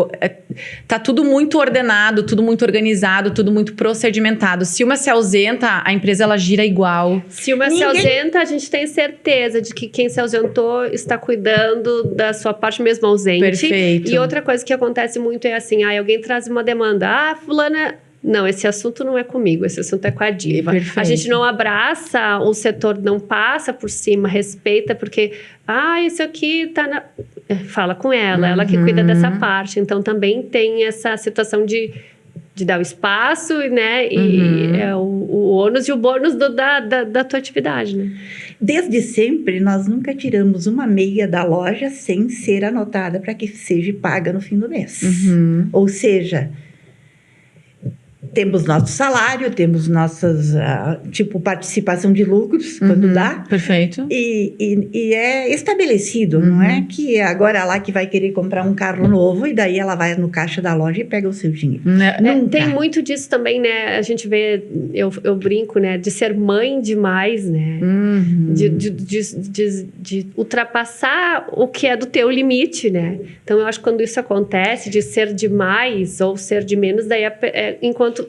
tá tudo muito ordenado, tudo muito organizado, tudo muito procedimentado. Se uma se ausenta, a empresa ela gira igual. Se uma se ausenta, a gente tem certeza de que quem se ausentou está cuidando da sua parte mesmo ausente. Perfeito. E outra coisa que acontece muito é assim, alguém traz uma demanda, fulana... Não, esse assunto não é comigo, esse assunto é com a Diva. Perfeito. A gente não abraça, o setor não passa por cima, respeita, porque, isso aqui tá na... Fala com ela que cuida dessa parte. Então, também tem essa situação de dar o espaço, né? E é o ônus e o bônus da tua atividade, né? Desde sempre, nós nunca tiramos uma meia da loja sem ser anotada para que seja paga no fim do mês. Ou seja... Temos nosso salário, temos nossas, participação de lucros, quando dá. Perfeito. E é estabelecido, não é que agora lá que vai querer comprar um carro novo e daí ela vai no caixa da loja e pega o seu dinheiro. Tem muito disso também, né? A gente vê, eu brinco, né? De ser mãe demais, né? De ultrapassar o que é do teu limite, né? Então, eu acho que quando isso acontece, de ser demais ou ser de menos, daí enquanto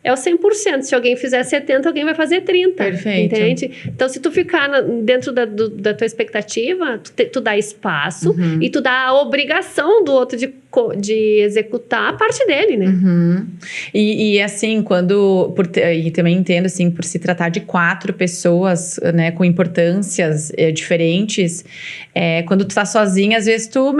é o 100%. Se alguém fizer 70%, alguém vai fazer 30%. Perfeito. Entende? Então, se tu ficar dentro da tua expectativa, tu dá espaço e tu dá a obrigação do outro de executar a parte dele, né? E assim, e também entendo, assim, por se tratar de 4 pessoas, né, com importâncias diferentes, quando tu tá sozinha, às vezes tu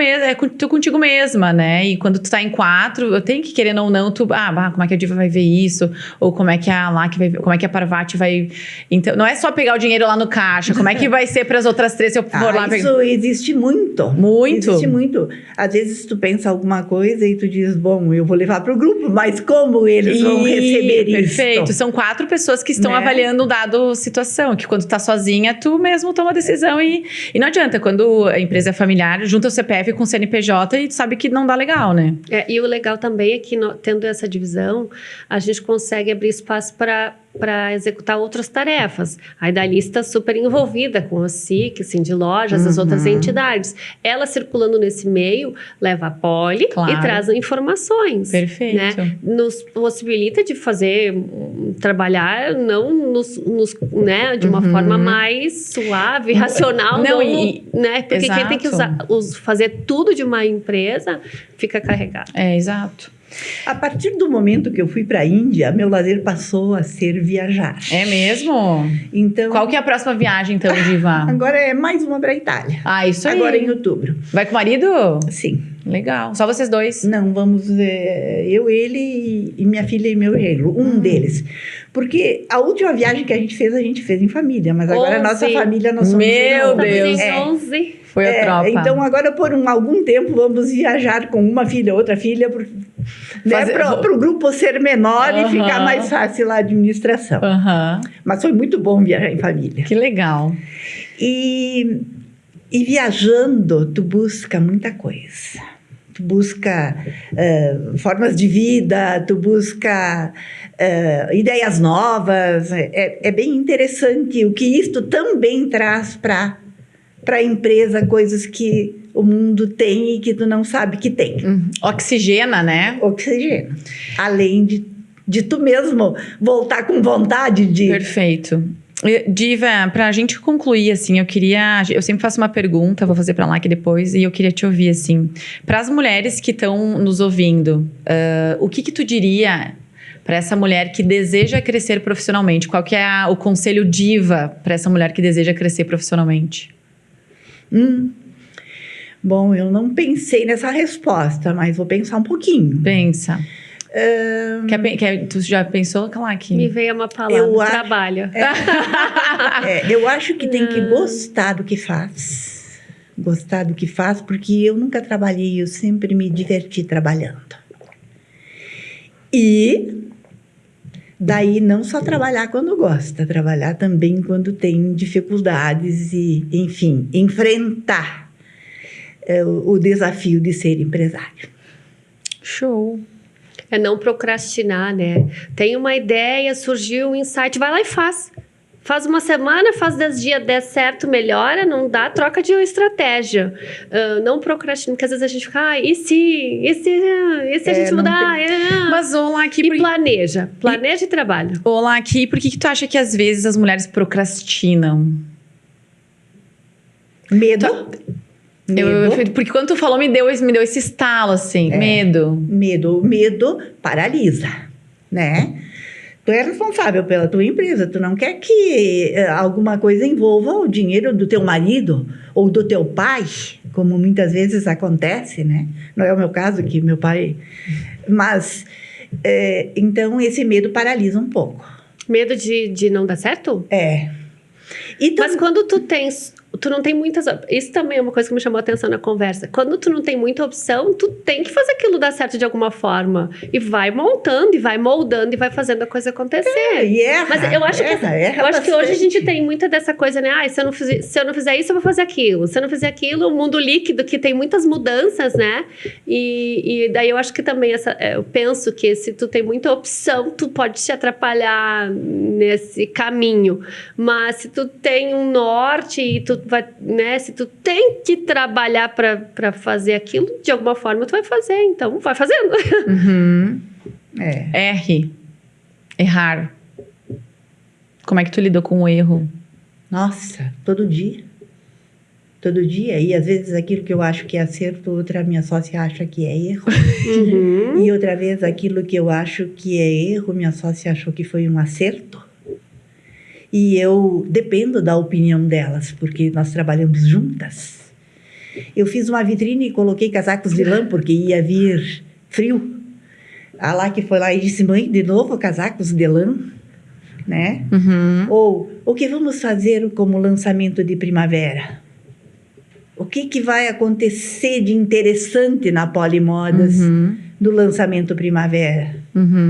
contigo mesma, né? E quando tu tá em 4, eu tenho que, querendo ou não, como é que a Diva vai ver isso? Ou como é que a Lac vai ver? Como é que a Parvati vai... Então, não é só pegar o dinheiro lá no caixa, como é que vai ser para as outras 3 se eu for lá pegar? Isso existe muito. Muito? Existe muito. Às vezes tu pensa alguma coisa e tu diz, bom, eu vou levar para o grupo, mas como eles vão receber isso? Perfeito. São 4 pessoas que estão avaliando um dado situação, que quando tu tá sozinha, tu mesmo toma a decisão e não adianta. Quando a empresa é familiar, junta o CPF com o CNPJ e tu sabe que não dá legal, né? E o legal também é que, tendo essa divisão, a gente consegue abrir espaço para executar outras tarefas. A Idali está super envolvida com a SIC, assim, de lojas, as outras entidades. Ela circulando nesse meio, leva a Poli e traz informações. Perfeito. Né? Nos possibilita de trabalhar não né, de uma forma mais suave, racional. Né? Porque quem tem que fazer tudo de uma empresa fica carregado. Exato. A partir do momento que eu fui para a Índia, meu lazer passou a ser viajar. É mesmo? Então, Qual que é a próxima viagem, então, Diva? agora é mais uma para a Itália. Ah, isso aí. Agora em outubro. Vai com o marido? Sim. Legal. Só vocês dois? Não, vamos... eu, ele e minha filha e meu genro. Um deles. Porque a última viagem que a gente fez em família. Mas agora a nossa 11. família, nós somos Meu Deus. Estamos em 11. Foi a tropa. Então, agora, por algum tempo, vamos viajar com uma filha, outra filha, para o grupo ser menor e ficar mais fácil a administração. Mas foi muito bom viajar em família. Que legal. E viajando, tu busca muita coisa. Tu busca formas de vida, tu busca ideias novas. É bem interessante o que isto também traz para a empresa, coisas que o mundo tem e que tu não sabe que tem. Oxigena, né? Oxigênio. Além de tu mesmo voltar com vontade de... Perfeito. Diva, pra gente concluir, assim, eu sempre faço uma pergunta, vou fazer pra lá aqui depois, e eu queria te ouvir, assim, para as mulheres que estão nos ouvindo, o que tu diria para essa mulher que deseja crescer profissionalmente? Qual que é o conselho Diva para essa mulher que deseja crescer profissionalmente? Bom, eu não pensei nessa resposta, mas vou pensar um pouquinho. Pensa. Tu já pensou, Kalak? Me veio uma palavra, trabalho. Eu acho que tem que gostar do que faz. Gostar do que faz, porque eu nunca trabalhei, eu sempre me diverti trabalhando. E daí não só trabalhar quando gosta, trabalhar também quando tem dificuldades e, enfim, enfrentar o desafio de ser empresário. Show. É não procrastinar, né? Tem uma ideia, surgiu um insight, vai lá e faz. Faz uma semana, faz 10 dias, der certo, melhora, não dá, troca de estratégia. Não procrastina, porque às vezes a gente fica, e se a gente mudar? Mas, olá, aqui... E planeja e trabalha. Olá, aqui, por que tu acha que às vezes as mulheres procrastinam? Medo. Porque quando tu falou, me deu esse estalo, assim, medo. O medo paralisa, né? Tu é responsável pela tua empresa, tu não quer que alguma coisa envolva o dinheiro do teu marido ou do teu pai, como muitas vezes acontece, né? Não é o meu caso, que meu pai... Mas, então, esse medo paralisa um pouco. Medo de não dar certo? Mas quando tu não tem muitas... Isso também é uma coisa que me chamou a atenção na conversa. Quando tu não tem muita opção, tu tem que fazer aquilo dar certo de alguma forma. E vai montando, e vai moldando, e vai fazendo a coisa acontecer. Mas eu acho que hoje a gente tem muita dessa coisa, né? Se eu não fizer isso, eu vou fazer aquilo. Se eu não fizer aquilo, o mundo líquido, que tem muitas mudanças, né? E daí eu acho que também eu penso que se tu tem muita opção, tu pode te atrapalhar nesse caminho. Mas se tu tem um norte e tu vai, né? Se tu tem que trabalhar para fazer aquilo, de alguma forma tu vai fazer. Então, vai fazendo. Errar. Como é que tu lidou com o erro? Nossa, todo dia. Todo dia. E às vezes aquilo que eu acho que é acerto, outra minha sócia acha que é erro. E outra vez aquilo que eu acho que é erro, minha sócia achou que foi um acerto. E eu dependo da opinião delas, porque nós trabalhamos juntas. Eu fiz uma vitrine e coloquei casacos de lã, porque ia vir frio. A lá que foi lá e disse, mãe, de novo casacos de lã, né? Ou, o que vamos fazer como lançamento de primavera? O que vai acontecer de interessante na Polimodas do lançamento primavera?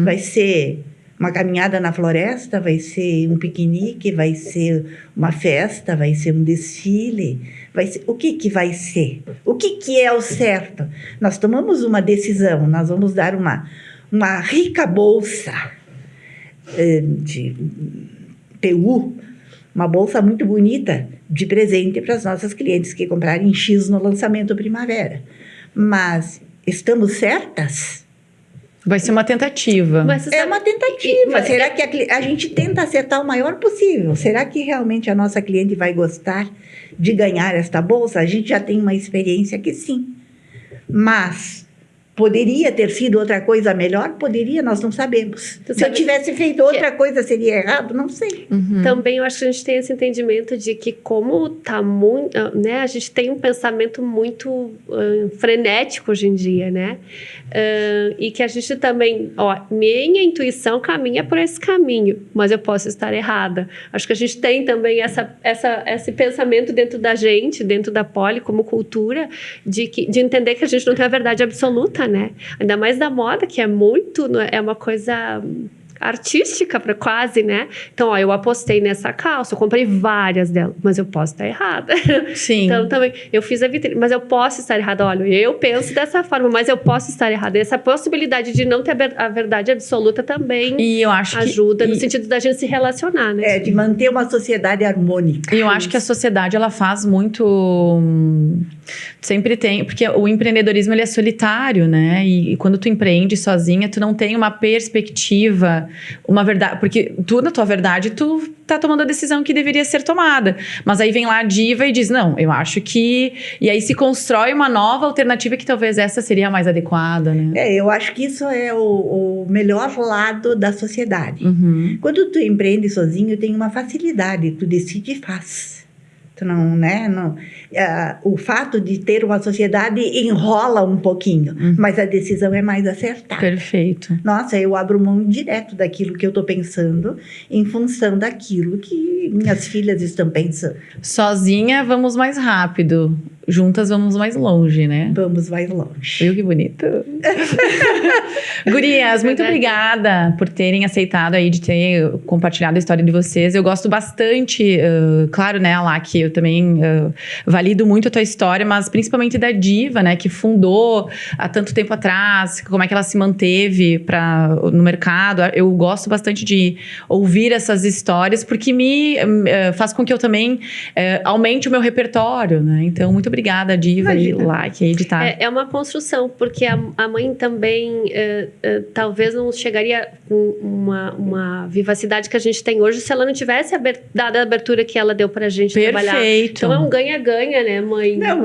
Vai ser... uma caminhada na floresta, vai ser um piquenique, vai ser uma festa, vai ser um desfile, vai ser... O que vai ser? O que é o certo? Nós tomamos uma decisão, nós vamos dar uma rica bolsa de PU, uma bolsa muito bonita de presente para as nossas clientes que comprarem X no lançamento primavera. Mas estamos certas? Vai ser uma tentativa. É uma tentativa. Será que a gente tenta acertar o maior possível? Será que realmente a nossa cliente vai gostar de ganhar esta bolsa? A gente já tem uma experiência que sim. Mas Poderia ter sido outra coisa melhor? Poderia, nós não sabemos. Se eu tivesse feito outra coisa, seria errado? Não sei. Também eu acho que a gente tem esse entendimento de que como tá muito, né, a gente tem um pensamento muito frenético hoje em dia, né? E que a gente também, minha intuição caminha por esse caminho, mas eu posso estar errada. Acho que a gente tem também esse pensamento dentro da gente, dentro da Poli, como cultura, de entender que a gente não tem a verdade absoluta, né? Ainda mais da moda, que é uma coisa artística para quase, né? Então, eu apostei nessa calça, eu comprei várias delas, mas eu posso estar errada. Sim. Então, também, eu fiz a vitrine, mas eu posso estar errada. Olha, eu penso dessa forma, mas eu posso estar errada. Essa possibilidade de não ter a verdade absoluta também ajuda, no sentido da gente se relacionar, né? De manter uma sociedade harmônica. E eu acho que a sociedade, ela faz muito... Sempre tem... Porque o empreendedorismo, ele é solitário, né? E quando tu empreende sozinha, tu não tem uma perspectiva... Uma verdade, porque tu, na tua verdade, tu tá tomando a decisão que deveria ser tomada. Mas aí vem lá a diva e diz, não, eu acho que... E aí se constrói uma nova alternativa que talvez essa seria a mais adequada, né? Eu acho que isso é o melhor lado da sociedade. Quando tu empreende sozinho, tem uma facilidade, tu decide e faz. Tu não, né? Não, o fato de ter uma sociedade enrola um pouquinho, mas a decisão é mais acertada. Perfeito. Nossa, eu abro mão direto daquilo que eu estou pensando em função daquilo que minhas filhas estão pensando. Sozinha, vamos mais rápido. Juntas, vamos mais longe, né? Vamos mais longe. Viu que bonito? Gurias, muito obrigada por terem aceitado aí, de ter compartilhado a história de vocês. Eu gosto bastante, claro, né, Alá, que eu também valido muito a tua história, mas principalmente da Diva, né, que fundou há tanto tempo atrás, como é que ela se manteve no mercado. Eu gosto bastante de ouvir essas histórias, porque me faz com que eu também aumente o meu repertório, né? Então, muito obrigada, Diva, e like, editar. É uma construção, porque a mãe também talvez não chegaria com uma vivacidade que a gente tem hoje se ela não tivesse dado a abertura que ela deu pra gente trabalhar. Perfeito. Então é um ganha-ganha, né, mãe? Não,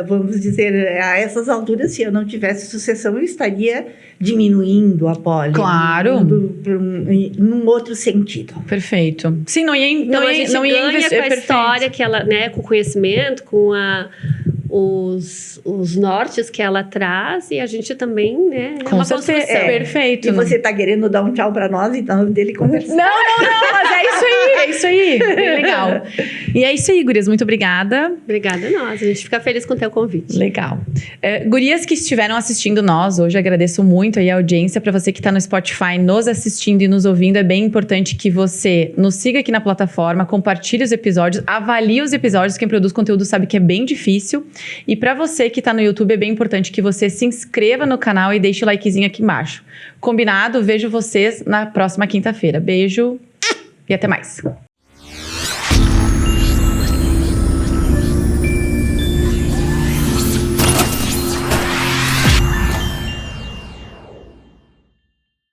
vamos dizer, a essas alturas, se eu não tivesse sucessão, eu estaria diminuindo a Poli. Claro. Num outro sentido. Perfeito. Sim, não ia ganha investir. Com a história que ela, né, com o conhecimento, com os nortes que ela traz, e a gente também, né? Com certeza. Perfeito. E você tá querendo dar um tchau pra nós, então dele conversar. Não, mas é isso aí. Bem legal. E é isso aí, gurias. Muito obrigada. Obrigada a nós. A gente fica feliz com o teu convite. Legal. Gurias que estiveram assistindo nós hoje, agradeço muito aí a audiência. Para você que tá no Spotify nos assistindo e nos ouvindo, é bem importante que você nos siga aqui na plataforma, compartilhe os episódios, avalie os episódios. Quem produz conteúdo sabe que é bem difícil. E para você que tá no YouTube, é bem importante que você se inscreva no canal e deixe o likezinho aqui embaixo. Combinado? Vejo vocês na próxima quinta-feira. Beijo e até mais.